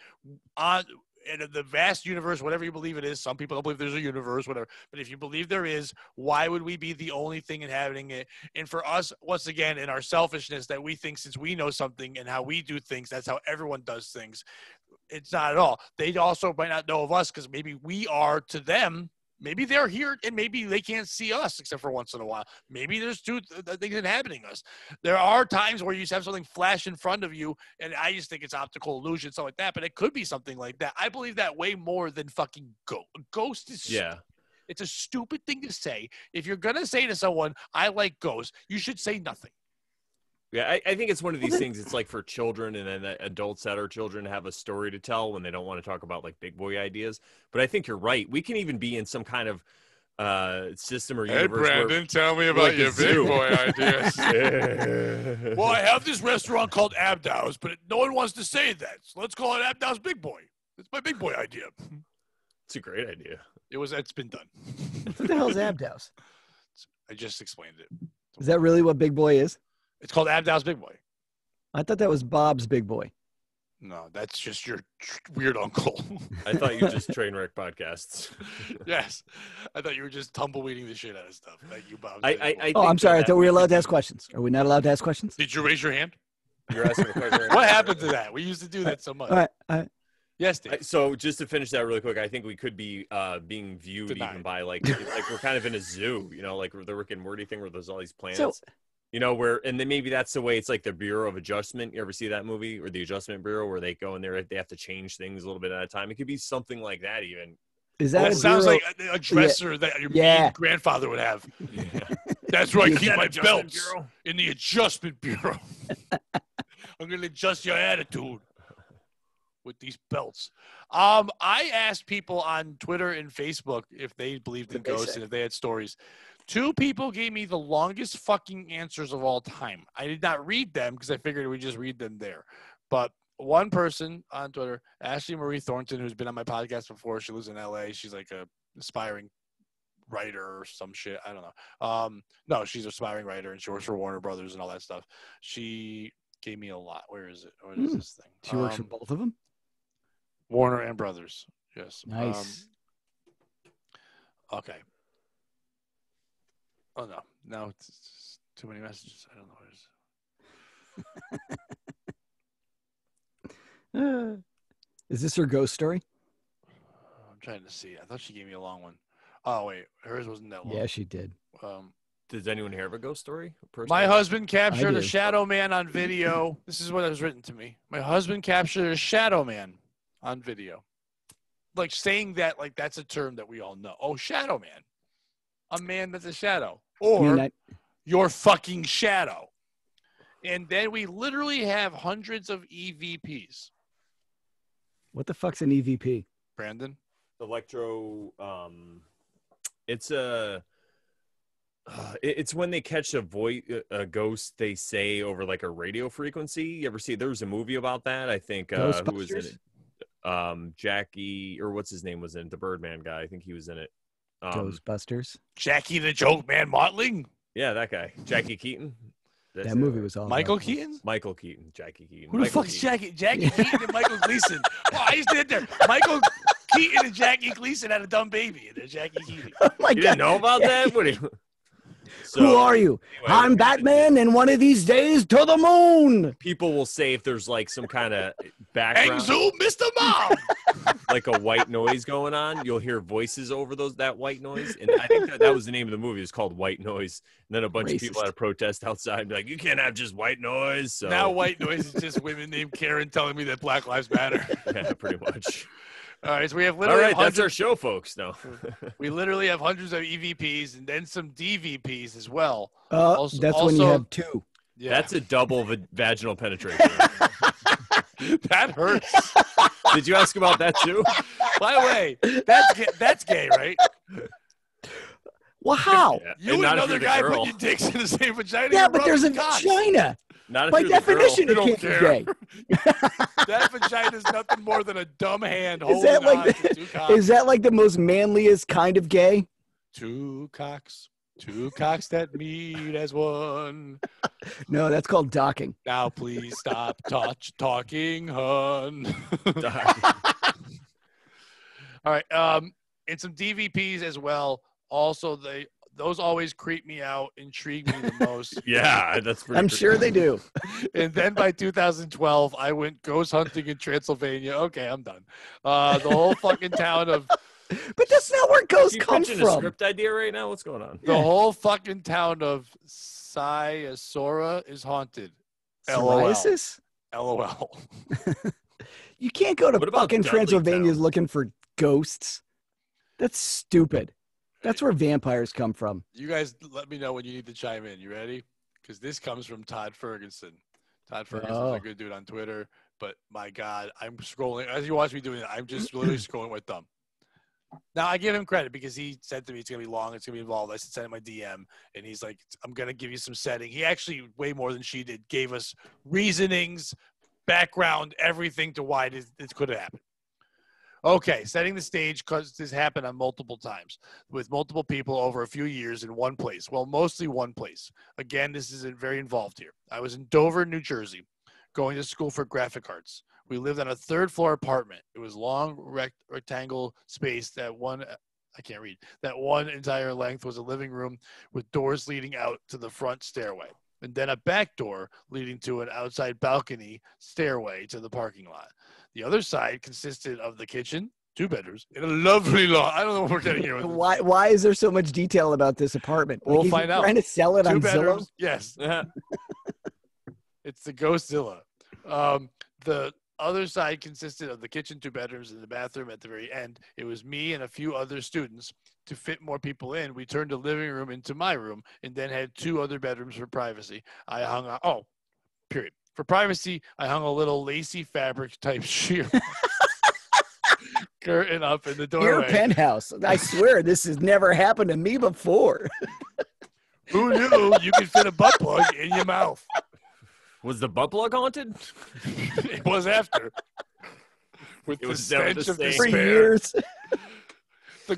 in the vast universe, whatever you believe it is, some people don't believe there's a universe, whatever. But if you believe there is, why would we be the only thing inhabiting it? And for us, once again, in our selfishness that we think since we know something and how we do things, that's how everyone does things. It's not at all. They also might not know of us because maybe we are to them. Maybe they're here and maybe they can't see us except for once in a while. Maybe there's two things inhabiting us. There are times where you just have something flash in front of you, and I just think it's optical illusion, something like that. But it could be something like that. I believe that way more than fucking ghost. Ghost is it's a stupid thing to say. If you're gonna say to someone, "I like ghosts," you should say nothing. Yeah, I think it's one of these things. It's like for children and then adults that are children have a story to tell when they don't want to talk about like big boy ideas. But I think you're right. We can even be in some kind of system or universe. Hey, Brandon, tell me about like your big zoo. boy ideas. Well, I have this restaurant called Abdow's, but no one wants to say that. So let's call it Abdow's Big Boy. It's my big boy idea. It's a great idea. It's been done. What the hell's Abdow's? I just explained it. Is that really what Big Boy is? It's called Abdow's Big Boy. I thought that was Bob's Big Boy. No, that's just your weird uncle. I thought you just train wreck podcasts. Yes. I thought you were just tumbleweeding the shit out of stuff. Thank you, Bob. I'm sorry. I thought we were allowed to ask questions. Are we not allowed to ask questions? Did you raise your hand? You're asking a question. What happened to that? We used to do that so much. All right. Yes, Dave. So just to finish that really quick, I think we could be being viewed Denied. even by like we're kind of in a zoo, like the Rick and Morty thing where there's all these plants. So, and then maybe that's the way it's like the Bureau of Adjustment. You ever see that movie or the Adjustment Bureau where they go in there, they have to change things a little bit at a time. It could be something like that even. is that That a sounds bureau? like a dresser that your Yeah. mean grandfather would have. Yeah. That's where I keep that my Adjustment belts Bureau? in the Adjustment Bureau. I'm going to adjust your attitude with these belts. I asked people on Twitter and Facebook if they believed in What'd they ghosts say? and if they had stories. 2 people gave me the longest fucking answers of all time. I did not read them because I figured we'd just read them there. But one person on Twitter, Ashley Marie Thornton, who's been on my podcast before, she lives in LA. She's like a aspiring writer or some shit. I don't know. No, she's an aspiring writer and she works for Warner Brothers and all that stuff. She gave me a lot. Where is it? What is this thing? She works for both of them. Warner and Brothers. Yes. Nice. Okay. Oh no. No, it's too many messages. I don't know what it is. Is this her ghost story? I'm trying to see. I thought she gave me a long one. Oh wait, hers wasn't that long. Yeah, she did. Does anyone hear of a ghost story? My husband captured I a do. shadow man on video. This is what was written to me. My husband captured a shadow man on video. Like saying that, like that's a term that we all know. Oh, shadow man. A man that's a shadow. Or your fucking shadow. And then we literally have hundreds of EVPs. What the fuck's an EVP? Brandon? It's when they catch a ghost, they say over like a radio frequency. You ever see? There was a movie about that. I think who was in it? Jackie, or what's his name was in it? The Birdman guy. I think he was in it. Ghostbusters. Jackie the Joke Man Mottling? Yeah, that guy. Jackie Keaton. That movie was all Michael about- Keaton? Michael Keaton. Jackie Keaton. Who the Michael fuck's Keaton. Jackie Keaton and Michael Gleason? Oh, I used to hit there. Michael Keaton and Jackie Gleason had a dumb baby, and they're Jackie Keaton. Oh my You god! didn't know about that? What do you... Who are you? anyway, I'm Batman, and one of these days to the moon. People will say if there's like some kind of Hang background, Zoom, Mr. Mom! like a white noise going on, you'll hear voices over that white noise. And I think that was the name of the movie. It's called White Noise. And then a bunch of people had a protest outside and be like, you can't have just white noise. So Now white noise is just women named Karen telling me that Black Lives Matter. yeah, pretty much. All right, so we have All literally right, that's hundreds, our show, folks. No. we literally have hundreds of EVPs and then some DVPs as well. That's when you have two. Yeah, That's a double vaginal penetration. that hurts. Did you ask about that too? By the way, that's gay, right? Well, how? Yeah. You And and not if another you're the guy girl. put your dicks in the same vagina. Yeah, you're but there's a rubbing cocks. vagina. Not if By you're the girl. definition, You it don't can't care. be gay. That vagina is nothing more than a dumb hand Is holding that on like to two the, cocks. is that like the most manliest kind of gay? Two cocks that meet as one. No, that's called docking. Now please stop talking, hun. All right, and some DVPs as well. Also, those always creep me out, intrigue me the most. Yeah, that's pretty. I'm sure they do. And then by 2012, I went ghost hunting in Transylvania. Okay, I'm done. The whole fucking town of But that's not where ghosts You come pitching a from. script idea right now? What's going on? the whole fucking town of Siasora is haunted. LOL. Psoriasis? LOL. You can't go to What about fucking Dudley Transylvania Town? looking for ghosts. That's stupid. That's where vampires come from. You guys let me know when you need to chime in. You ready? because this comes from Todd Ferguson. Todd Ferguson's a good dude on Twitter, but my God, I'm scrolling. As you watch me doing it, I'm just literally scrolling my thumb. Now, I give him credit because he said to me it's going to be long, it's going to be involved. I sent him my DM, and he's like, I'm going to give you some setting. He actually, way more than she did, gave us reasonings, background, everything to why this could have happened. Okay, setting the stage because this happened on multiple times with multiple people over a few years in one place. Well, mostly one place. Again, this is very involved here. I was in Dover, New Jersey, going to school for graphic arts. We lived on a third-floor apartment. It was long rectangle space that one entire length was a living room with doors leading out to the front stairway, and then a back door leading to an outside balcony stairway to the parking lot. The other side consisted of the kitchen, 2 bedrooms, and a lovely lawn. I don't know what we're getting here. Why is there so much detail about this apartment? We'll find out. Trying to sell it 2 on bedrooms, Zillow? yes. It's the Ghostzilla. The other side consisted of the kitchen, 2 bedrooms, and the bathroom at the very end. It was me and a few other students. To fit more people in, we turned the living room into my room and then had 2 other bedrooms for privacy. For privacy, I hung a little lacy fabric type sheer curtain up in the doorway. Your penthouse. I swear this has never happened to me before. Who knew you could fit a butt plug in your mouth? Was the butt plug haunted? It was after. With the stench of same. despair. For years.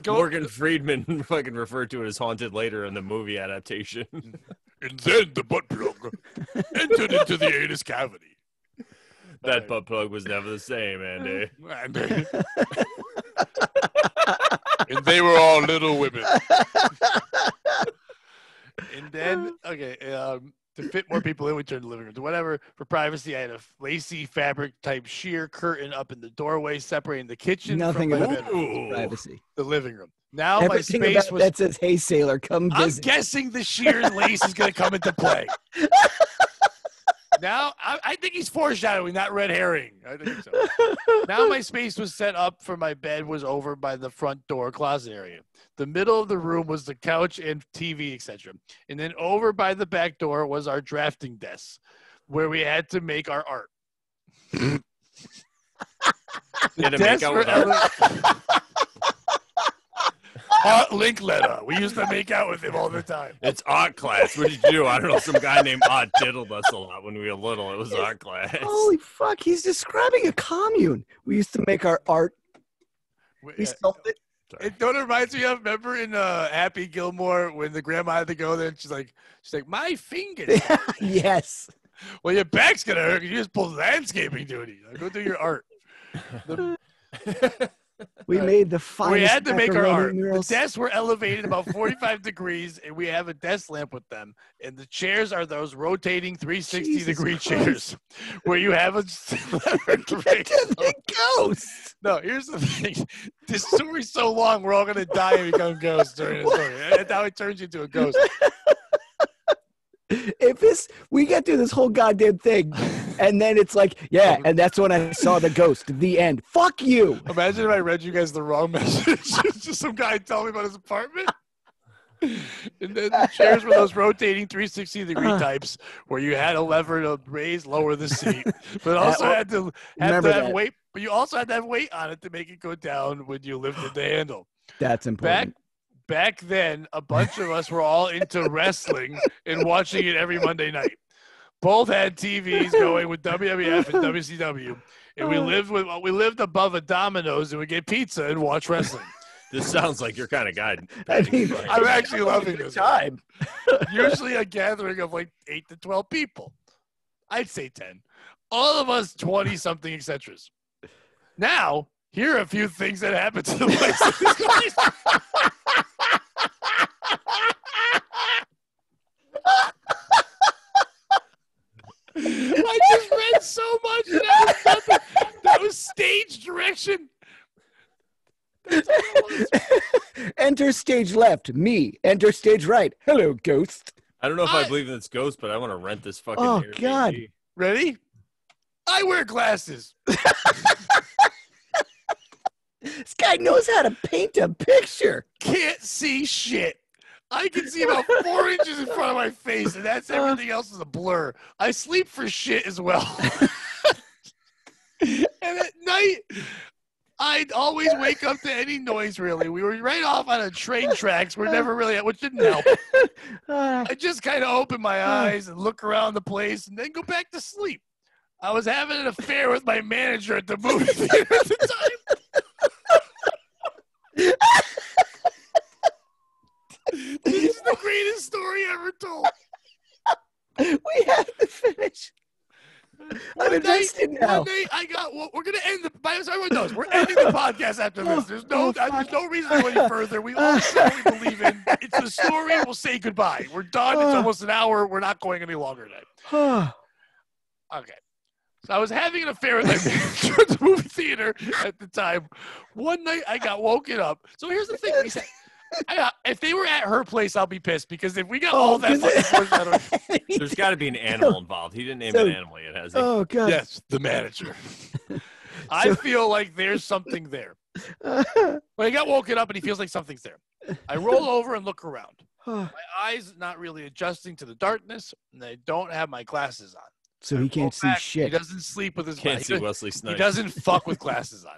Morgan Freeman fucking referred to it as haunted later in the movie adaptation. And then the butt plug entered into the anus cavity. That butt plug was never the same, Andy. And they were all little women. And then, to fit more people in, we turned the living room to whatever. For privacy, I had a lacy fabric type sheer curtain up in the doorway separating the kitchen Nothing from my about bedroom. privacy. The living room. Now Everything my space about that says, "Hey sailor, come I'm visit." guessing the sheer lace is going to come into play. Now, I think he's foreshadowing, not red herring. I think so. Now my space was set up for my bed was over by the front door closet area. The middle of the room was the couch and TV, etc. And then over by the back door was our drafting desk, where we had to make our art. You had to make out with art? Art Linkletter. We used to make out with him all the time. It's art class. What did you do? I don't know. Some guy named Art diddled us a lot when we were little. It was art class. Holy fuck! He's describing a commune. We used to make our art. We sold it. It don't remind me of, remember in Happy Gilmore when the grandma had to go there and she's like, my fingers. Yes. Well, your back's gonna hurt because you just pulled landscaping duty. Go do your art. We made the finest. We had to make our art. Murals. The desks were elevated about 45 degrees, and we have a desk lamp with them. And the chairs are those rotating 360-degree chairs where you have a the ghost. No, here's the thing. This story's so long, we're all going to die and become ghosts during the story. That's how it turns you into a ghost. We get through this whole goddamn thing, and then it's like, yeah, and that's when I saw the ghost. The end. Fuck you. Imagine if I read you guys the wrong message. It's just some guy telling me about his apartment. And then the chairs were those rotating 360-degree types where you had a lever to raise, lower the seat, but also had to have weight. But you also had to have weight on it to make it go down when you lifted the handle. That's important. Back then, a bunch of us were all into wrestling and watching it every Monday night. Both had TVs going with WWF and WCW, and we lived above a Domino's and we get pizza and watch wrestling. This sounds like your kind of guy. I'm actually loving this time. Usually a gathering of like 8 to 12 people. I'd say 10. All of us 20-something etceteras. Now, here are a few things that happened to the place. I just read so much. That was stage direction. Enter stage left, me. Enter stage right. Hello, ghost. I don't know if I believe in this ghost, but I want to rent this fucking Airbnb. God. Ready? I wear glasses. This guy knows how to paint a picture. Can't see shit. I can see about 4 inches in front of my face, and that's everything else is a blur. I sleep for shit as well. And at night, I'd always wake up to any noise, really. We were right off on a train tracks. We're never really, which didn't help. I just kind of open my eyes and look around the place and then go back to sleep. I was having an affair with my manager at the movie theater at the time. This is the greatest story ever told. We have to finish. I'm invested now. One day I got. Well, we're gonna end the. So everyone knows we're ending the podcast after this. There's no reason to go any further. We all say we believe in. It's the story. We'll say goodbye. We're done. It's almost an hour. We're not going any longer today. Okay. So I was having an affair with my manager at the movie theater at the time. One night I got woken up. So here's the thing. Lisa. If they were at her place, I'll be pissed because if we got all that fucking there's got to be an animal involved. He didn't name an animal yet, has he? Oh, God. Yes, the manager. I feel like there's something there. When I got woken up and he feels like something's there. I roll over and look around. My eyes not really adjusting to the darkness, and I don't have my glasses on. So he can't see shit. He doesn't sleep with his Can't see Wesley Snipes. He doesn't fuck with glasses on.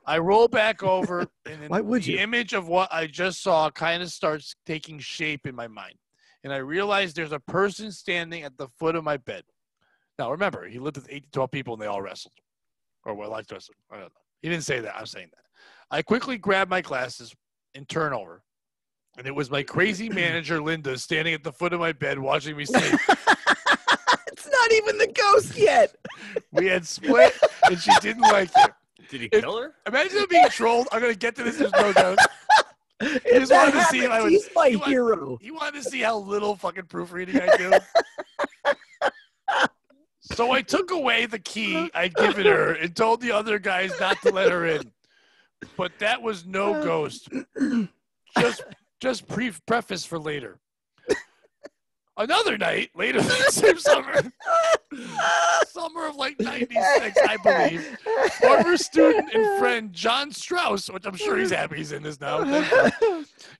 I roll back over, and the image of what I just saw kind of starts taking shape in my mind. And I realize there's a person standing at the foot of my bed. Now, remember, he lived with 8 to 12 people, and they all wrestled. Or well, like wrestled. I don't know. He didn't say that. I'm saying that. I quickly grab my glasses and turn over. And it was my crazy manager, Linda, standing at the foot of my bed watching me sleep. It's not even the ghost yet. We had split, and she didn't like it. Did he kill her? Imagine him being trolled. I'm going to get to this. There's no doubt. He just wanted to see if I would. He's my hero. He wanted to see how little fucking proofreading I do. So I took away the key I'd given her and told the other guys not to let her in. But that was no ghost. Just preface for later. Another night, later that same summer, summer of like 96, I believe, former student and friend John Strauss, which I'm sure he's happy he's in this now,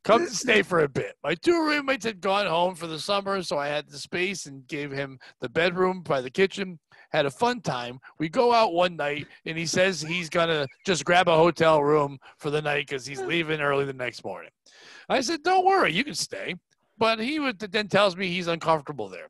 come to stay for a bit. My 2 roommates had gone home for the summer, so I had the space and gave him the bedroom by the kitchen. Had a fun time. We go out one night, and he says he's going to just grab a hotel room for the night because he's leaving early the next morning. I said, don't worry, you can stay. But he then tells me he's uncomfortable there.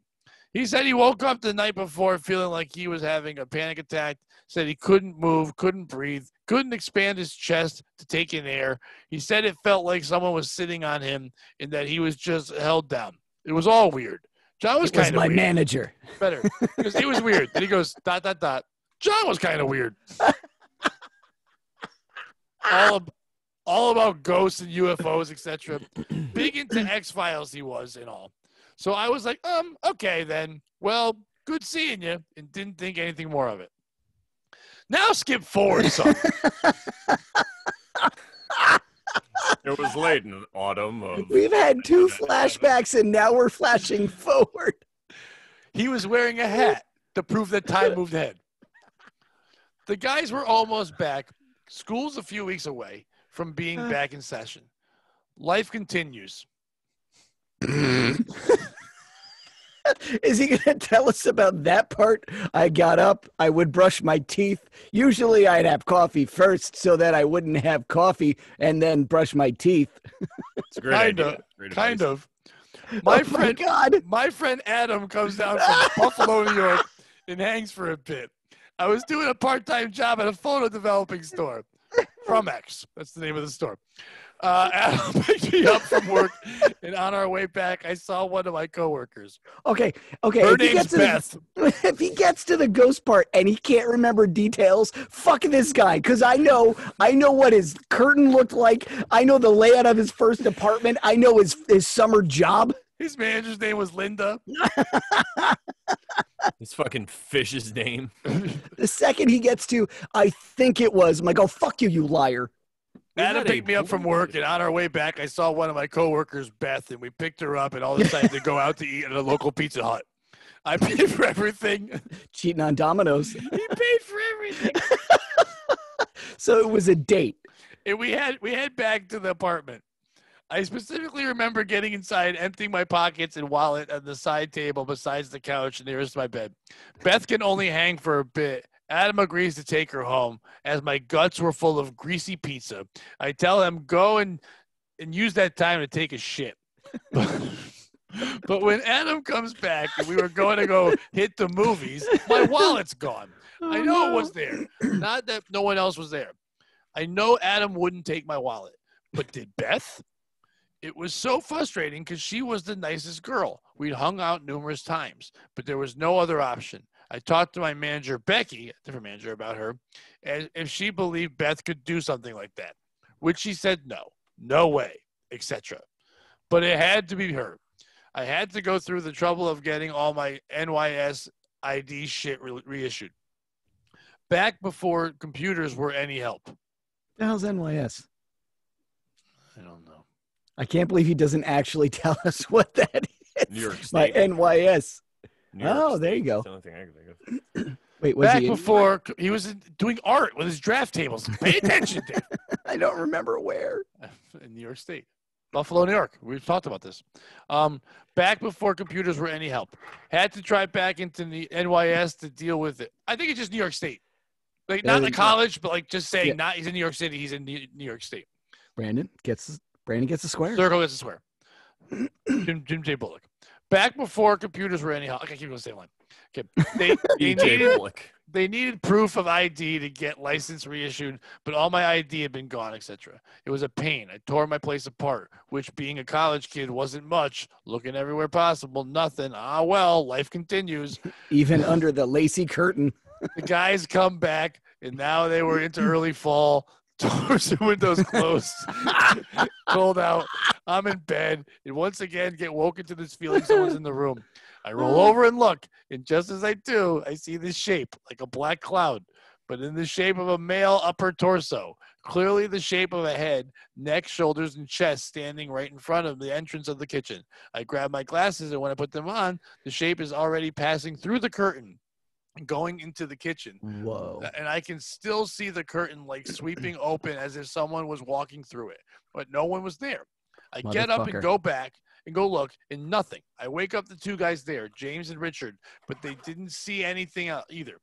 He said he woke up the night before feeling like he was having a panic attack, said he couldn't move, couldn't breathe, couldn't expand his chest to take in air. He said it felt like someone was sitting on him and that he was just held down. It was all weird. John was kind of weird. My manager. Better. Because it was weird. Then he goes, ... John was kind of weird. All about ghosts and UFOs, etc. Big into X-Files he was and all. So I was like, okay then. Well, good seeing you, and didn't think anything more of it. Now skip forward some. It was late in autumn. We've had 2 flashbacks, and now we're flashing forward. He was wearing a hat to prove that time moved ahead. The guys were almost back. School's a few weeks away from being back in session. Life continues. Is he going to tell us about that part? I got up. I would brush my teeth. Usually I'd have coffee first so that I wouldn't have coffee and then brush my teeth. It's a great idea. Kind of. My friend Adam comes down from Buffalo, New York, and hangs for a bit. I was doing a part-time job at a photo developing store. From X. That's the name of the store. Adam picked me up from work, and on our way back, I saw one of my coworkers. Okay. Her name's Beth. If he gets to the ghost part and he can't remember details, fuck this guy, because I know what his curtain looked like. I know the layout of his first apartment. I know his summer job. His manager's name was Linda. His fucking fish's name. The second he gets to, I think it was, I'm like, oh, fuck you, you liar. Adam picked me up from work, and on our way back, I saw one of my coworkers, Beth, and we picked her up and all decided to go out to eat at a local Pizza Hut. I paid for everything. Cheating on Domino's. He paid for everything. So it was a date. And we head back to the apartment. I specifically remember getting inside, emptying my pockets and wallet at the side table besides the couch nearest my bed. Beth can only hang for a bit. Adam agrees to take her home, as my guts were full of greasy pizza. I tell him, go and use that time to take a shit. But when Adam comes back and we were going to go hit the movies, my wallet's gone. I know it was there. Not that no one else was there. I know Adam wouldn't take my wallet. But did Beth? It was so frustrating because she was the nicest girl. We'd hung out numerous times, but there was no other option. I talked to my manager, Becky, a different manager, about her, as if she believed Beth could do something like that, which she said no way, etc. But it had to be her. I had to go through the trouble of getting all my NYS ID shit reissued. Back before computers were any help. The hell's NYS? I don't know. I can't believe he doesn't actually tell us what that is. New York State. My NYS. New York Oh, there State. you go. That's the only thing I can think of. Wait, was Back he before he was doing art with his draft tables. Pay attention, Dave. I don't remember where. In New York State. Buffalo, New York. We've talked about this. Back before computers were any help. Had to drive back into the NYS to deal with it. I think it's just New York State. Like, not the college, but like just saying not he's in New York City, he's in New York State. Brandon gets a square. Circle gets a square. Jim J. Bullock. Back before computers were any help. Okay, keep going the same line. Okay. They needed proof of ID to get license reissued, but all my ID had been gone, etc. It was a pain. I tore my place apart, which being a college kid wasn't much. Looking everywhere possible, nothing. Ah, well, life continues. Even under the lacy curtain. The guys come back, and now they were into early fall. Doors and windows closed. Cold out. I'm in bed, and once again get woken to this feeling someone's in the room. I roll over and look, and just as I do, I see this shape, like a black cloud, but in the shape of a male upper torso. Clearly the shape of a head, neck, shoulders, and chest standing right in front of the entrance of the kitchen. I grab my glasses, and when I put them on, the shape is already passing through the curtain and going into the kitchen. Whoa. And I can still see the curtain like sweeping open as if someone was walking through it, but no one was there. I get up and go back and go look, and nothing. I wake up the two guys there, James and Richard, but they didn't see anything either.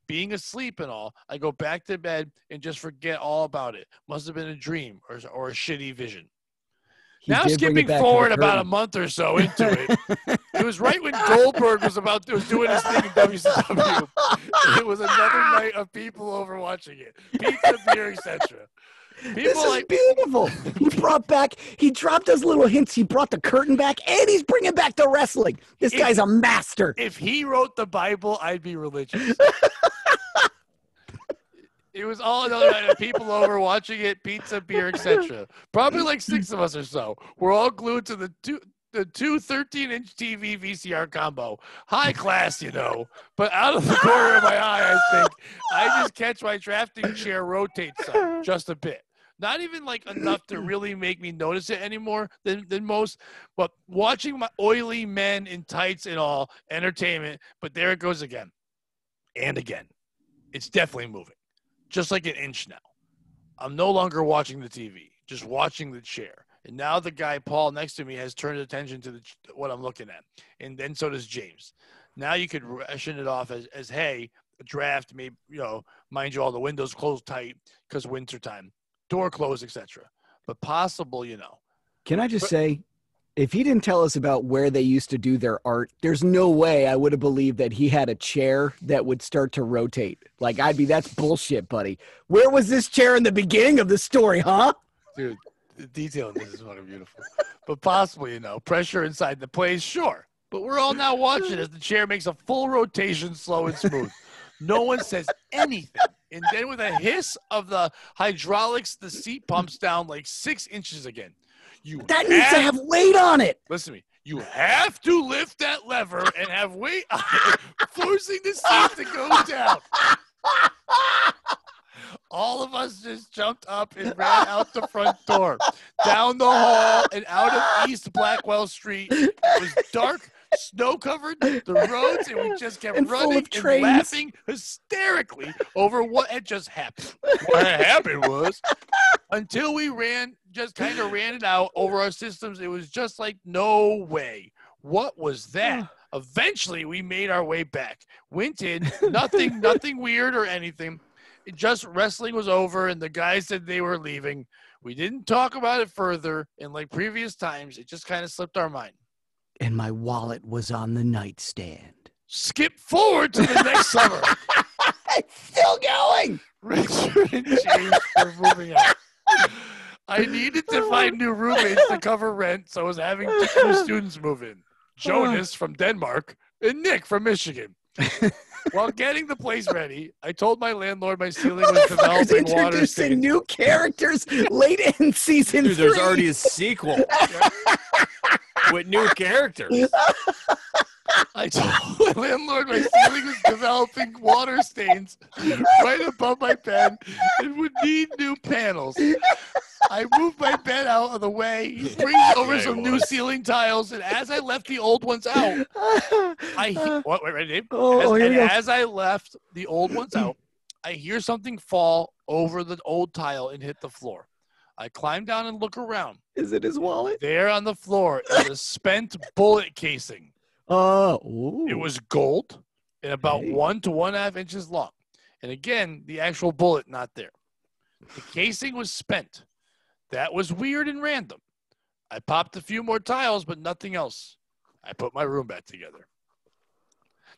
Being asleep and all, I go back to bed and just forget all about it. Must have been a dream or a shitty vision. Now skipping forward about a month or so into it, it was right when Goldberg was doing his thing in WCW. It was another night of people over watching it. Pizza, beer, etc. This is beautiful. He dropped those little hints. He brought the curtain back, and he's bringing back the wrestling. This guy's a master. If he wrote the Bible, I'd be religious. It was all another night of people over watching it, pizza, beer, etc. Probably like 6 of us or so. We're all glued to the two 13-inch TV VCR combo. High class, But out of the corner of my eye, I think, I just catch my drafting chair rotate some, just a bit. Not even like enough to really make me notice it anymore than most. But watching my oily men in tights and all, entertainment. But there it goes again. And again. It's definitely moving. Just like an inch now. I'm no longer watching the TV, just watching the chair. And now the guy, Paul, next to me has turned attention to what I'm looking at. And then so does James. Now you could ration it off as hey, a draft, maybe, mind you, all the windows closed tight because winter time, door closed, etc. But possible, Can I just say, if he didn't tell us about where they used to do their art, there's no way I would have believed that he had a chair that would start to rotate. Like, that's bullshit, buddy. Where was this chair in the beginning of the story, huh? Dude, the detail in this is fucking beautiful. But possibly, pressure inside the place, sure. But we're all now watching as the chair makes a full rotation, slow and smooth. No one says anything. And then with a hiss of the hydraulics, the seat pumps down like 6 inches again. That needs to have weight on it. Listen to me. You have to lift that lever and have weight on it, forcing the seat to go down. All of us just jumped up and ran out the front door, down the hall, and out of East Blackwell Street. It was dark, snow-covered, the roads, and we just kept running and laughing hysterically over what had just happened. What had happened was, until we ran just kind of ran it out over our systems. It was just like, no way. What was that? Eventually, we made our way back. Went in, nothing weird or anything. It just wrestling was over, and the guys said they were leaving. We didn't talk about it further, and like previous times, it just kind of slipped our mind. And my wallet was on the nightstand. Skip forward to the next summer. It's still going. Richard and James were moving out. I needed to find new roommates to cover rent, so I was having two students move in. Jonas from Denmark and Nick from Michigan. While getting the place ready, I told my landlord my ceiling was developing water introducing stains. new characters late in season 3. There's already a sequel with new characters. I told my landlord my ceiling was developing water stains right above my bed and would need new panels. I moved my bed out of the way. He brings over some new ceiling tiles, and as I left the old ones out, ready, Dave? As I left the old ones out, I hear something fall over the old tile and hit the floor. I climb down and look around. Is it his wallet? There on the floor is a spent bullet casing. It was gold and about 1 to 1.5 inches long. And again, the actual bullet not there. The casing was spent. That was weird and random. I popped a few more tiles, but nothing else. I put my room back together.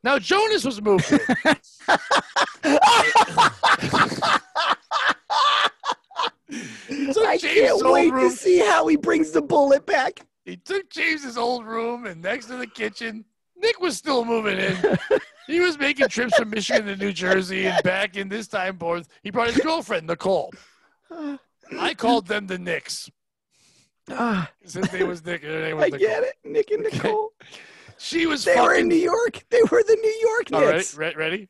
Now, Jonas was moved in. I can't wait to see how he brings the bullet back. He took James's old room, and next to the kitchen, Nick was still moving in. He was making trips from Michigan to New Jersey and back in this time forth. He brought his girlfriend, Nicole. I called them the Knicks. His name was Nick. Her name was Nicole. I get it. Nick and Nicole. She was They were in New York. They were the New York Knicks. All right, ready?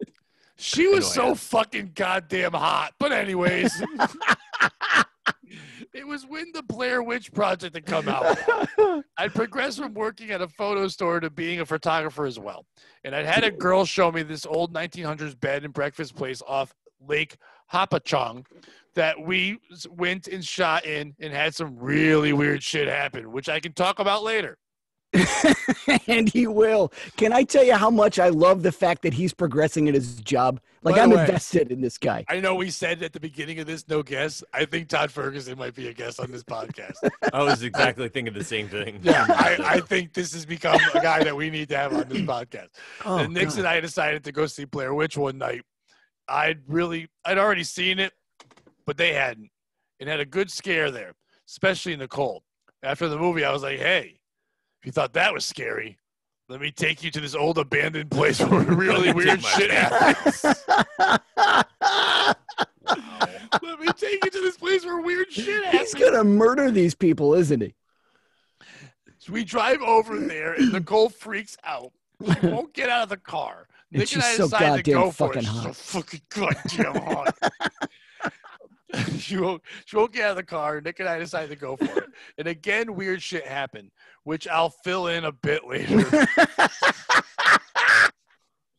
She was so fucking goddamn hot. But anyways, it was when the Blair Witch Project had come out. I'd progressed from working at a photo store to being a photographer as well. And I'd had a girl show me this old 1900s bed and breakfast place off Lake Hapachong that we went and shot in and had some really weird shit happen, which I can talk about later. And he will. Can I tell you how much I love the fact that he's progressing in his job? Like, I'm invested in this guy. I know we said at the beginning of this, no guest. I think Todd Ferguson might be a guest on this podcast. I was exactly thinking the same thing. Yeah, I think this has become a guy that we need to have on this podcast. And Nix and I decided to go see Blair Witch one night. I'd already seen it, but they hadn't. It had a good scare there, especially in the cold. After the movie, I was like, hey, if you thought that was scary, let me take you to this old abandoned place where really weird shit happens. Let me take you to this place where weird shit happens. He's going to murder these people, isn't he? So we drive over there, and Nicole freaks out. She won't get out of the car. Nick and I decided to go for it. She's so fucking goddamn hot. She won't get out of the car. Nick and I decided to go for it. And again, weird shit happened, which I'll fill in a bit later.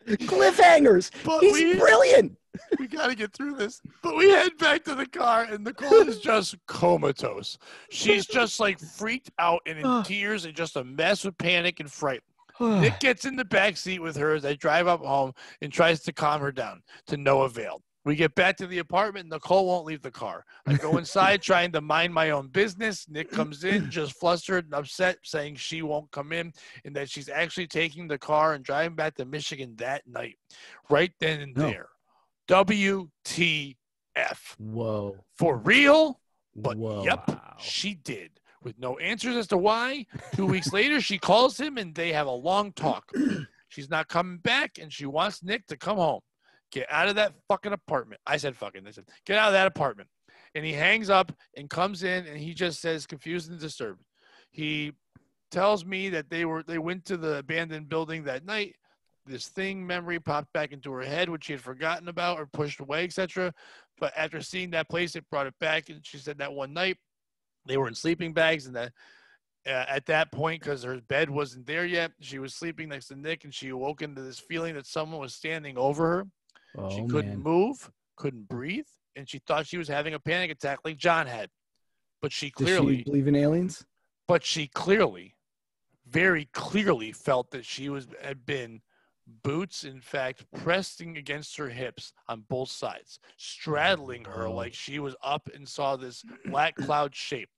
Cliffhangers. He's brilliant. We got to get through this. But we head back to the car, and Nicole is just comatose. She's just like freaked out and in tears and just a mess with panic and fright. Nick gets in the back seat with her as I drive up home and tries to calm her down, to no avail. We get back to the apartment. Nicole won't leave the car. I go inside trying to mind my own business. Nick comes in just flustered and upset, saying she won't come in and that she's actually taking the car and driving back to Michigan that night. Right then and there. WTF. Whoa. For real? But Whoa. Yep, she did. With no answers as to why. 2 weeks later, she calls him and they have a long talk. She's not coming back and she wants Nick to come home. Get out of that fucking apartment. I said fucking. They said, get out of that apartment. And he hangs up and comes in and he just says, confused and disturbed. He tells me that they went to the abandoned building that night. This memory popped back into her head, which she had forgotten about or pushed away, etc. But after seeing that place, it brought it back. And she said that one night they were in sleeping bags and that at that point, because her bed wasn't there yet, she was sleeping next to Nick and she awoke into this feeling that someone was standing over her. She couldn't move, couldn't breathe, and she thought she was having a panic attack like John had. But she Does clearly, she believe in aliens? very clearly felt that she had been boots, in fact, pressing against her hips on both sides, straddling her like she was up and saw this black cloud shape.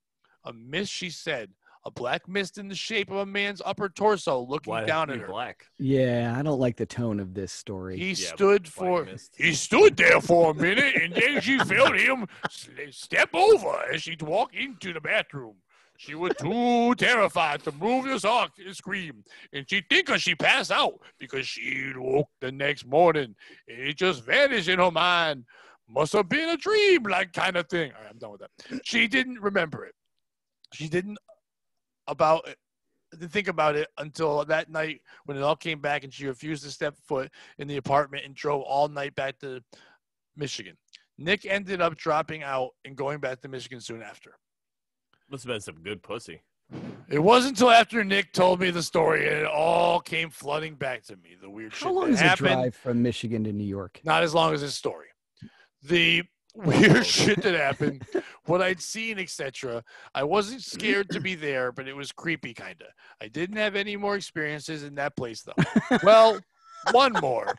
A mist, she said, a black mist in the shape of a man's upper torso looking Why down down at her. black? Yeah, I don't like the tone of this story. He Yeah, he stood there for a minute, and then she felt him step over as she walked into the bathroom. She was too terrified to move the sock and scream, and she think she passed out because she woke the next morning, and it just vanished in her mind. Must have been a dream, like kind of thing. All right, I'm done with that. She didn't remember it. She didn't think about it until that night when it all came back, and she refused to step foot in the apartment and drove all night back to Michigan. Nick ended up dropping out and going back to Michigan soon after. Must have been some good pussy. It wasn't until after Nick told me the story and it all came flooding back to me. The weird shit How long that is happened. a drive from Michigan to New York? Not as long as his story. The weird shit that happened, what I'd seen, etc. I wasn't scared to be there, but it was creepy, kind of. I didn't have any more experiences in that place, though. Well, one more.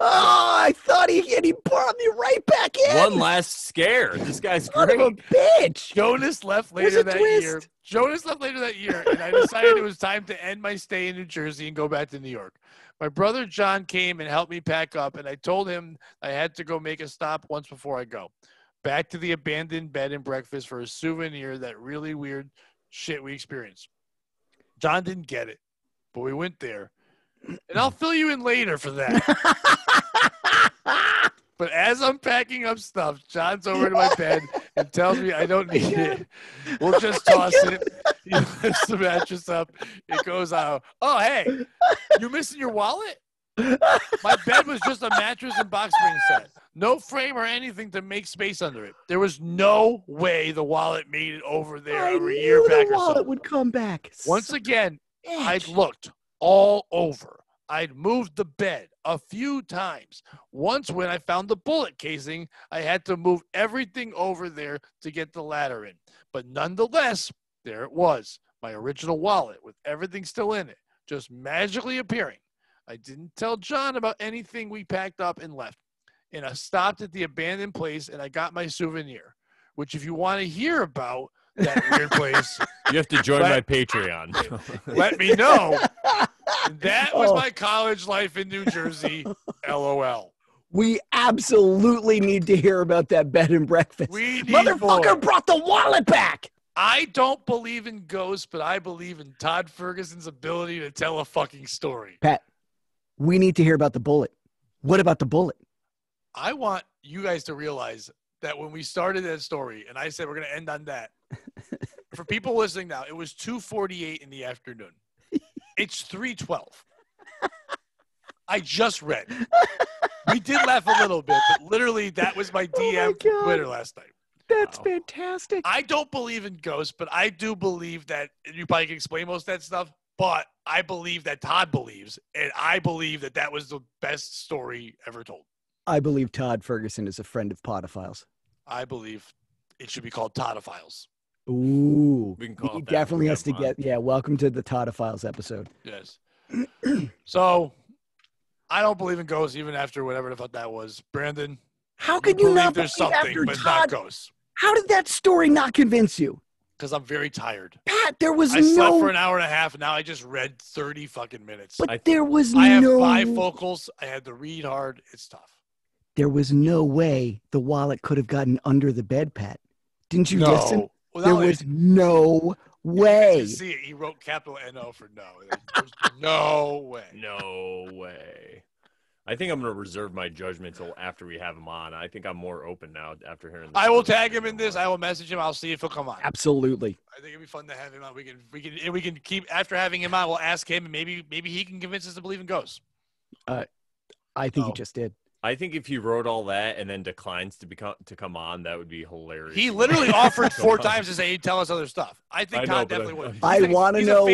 I thought he brought me right back in. One last scare. This guy's Son of a great. bitch. Jonas left There's later a that twist. year. Jonas left later that year, and I decided it was time to end my stay in New Jersey and go back to New York. My brother John came and helped me pack up, and I told him I had to go make a stop once before I go. Back to the abandoned bed and breakfast for a souvenir, that really weird shit we experienced. John didn't get it, but we went there. And I'll fill you in later for that. But as I'm packing up stuff, John's over to my bed and tells me I don't need it. We'll just toss it. He lifts the mattress up. It goes out. Oh, hey, you missing your wallet? My bed was just a mattress and box spring set. No frame or anything to make space under it. There was no way the wallet made it over there over a year back or so. The wallet would come back. Once again, I'd looked all over. I'd moved the bed a few times. Once when I found the bullet casing, I had to move everything over there to get the ladder in. But nonetheless, there it was, my original wallet with everything still in it, just magically appearing. I didn't tell John about anything we packed up and left. And I stopped at the abandoned place and I got my souvenir, which if you want to hear about that weird place, You have to join my Patreon. let me know. That was my college life in New Jersey. LOL. We absolutely need to hear about that bed and breakfast. We need Motherfucker more. brought the wallet back. I don't believe in ghosts, but I believe in Todd Ferguson's ability to tell a fucking story. Pat, we need to hear about the bullet. What about the bullet? I want you guys to realize that when we started that story, and I said we're going to end on that, for people listening now, it was 2:48 in the afternoon. It's 3:12. I just read. We did laugh a little bit, but literally that was my DM from Twitter last night. That's fantastic. I don't believe in ghosts, but I do believe that you probably can explain most of that stuff. But I believe that Todd believes, and I believe that that was the best story ever told. I believe Todd Ferguson is a friend of Podophiles. I believe it should be called Todophiles. Ooh, We can call he it that definitely when we has to have him on. get. Yeah, welcome to the Todophiles episode. Yes. So I don't believe in ghosts even after whatever the fuck that was. Brandon, How can you believe not there's believe something, after but not Todd? ghosts? How did that story not convince you, Because I'm very tired. Pat? There was I slept no. for an hour and a half, and now I just read 30 fucking minutes. But there was I have no. bifocals. I had to read hard. It's tough. There was no way the wallet could have gotten under the bed, Pat. Didn't you No. listen? Well, There not only- was no You way. can see it. He wrote capital N-O for no. There's no way. No way. I think I'm going to reserve my judgment till after we have him on. I think I'm more open now after hearing this. I will story. tag him in this. I will message him. I'll see if he'll come on. Absolutely. I think it'd be fun to have him on. We can keep after having him on. We'll ask him, and maybe he can convince us to believe in ghosts. I think Oh. he just did. I think if he wrote all that and then declines to come on, that would be hilarious. He literally offered 4 times to say he'd tell us other stuff. I think I know, Todd but definitely would. I wanna know-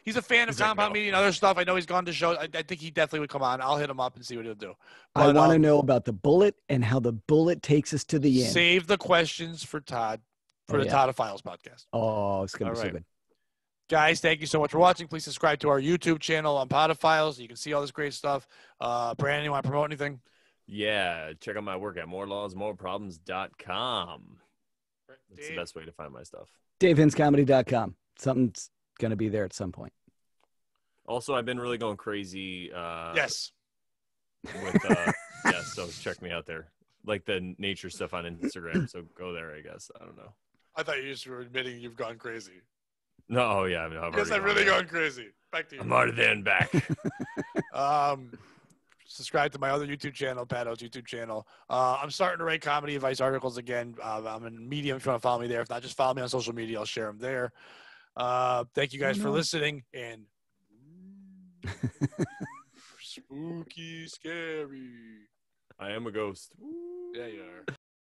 He's a fan of He's like, Compound no. Media and other stuff. I know he's gone to shows. I think he definitely would come on. I'll hit him up and see what he'll do. I But, want to know about the bullet and how the bullet takes us to the end. Save the questions for Todd for the Podophiles podcast. Oh, it's going to be so good. Guys, thank you so much for watching. Please subscribe to our YouTube channel on Podophiles. You can see all this great stuff. Brandon, you want to promote anything? Yeah, check out my work at morelawsmoreproblems.com. That's the best way to find my stuff. DaveHintzComedy.com. Something's going to be there at some point. Also, I've been really going crazy. Yes. With, so check me out there. Like the nature stuff on Instagram. So go there, I guess. I don't know. I thought you just were admitting you've gone crazy. No, yeah. I mean, I've really gone crazy. Back to you. I'm already there and back. Subscribe to my other YouTube channel, Pato's YouTube channel. I'm starting to write comedy advice articles again. I'm in Medium if you want to follow me there. If not, just follow me on social media. I'll share them there. Thank you guys for listening. And spooky, scary. I am a ghost. Yeah, you are.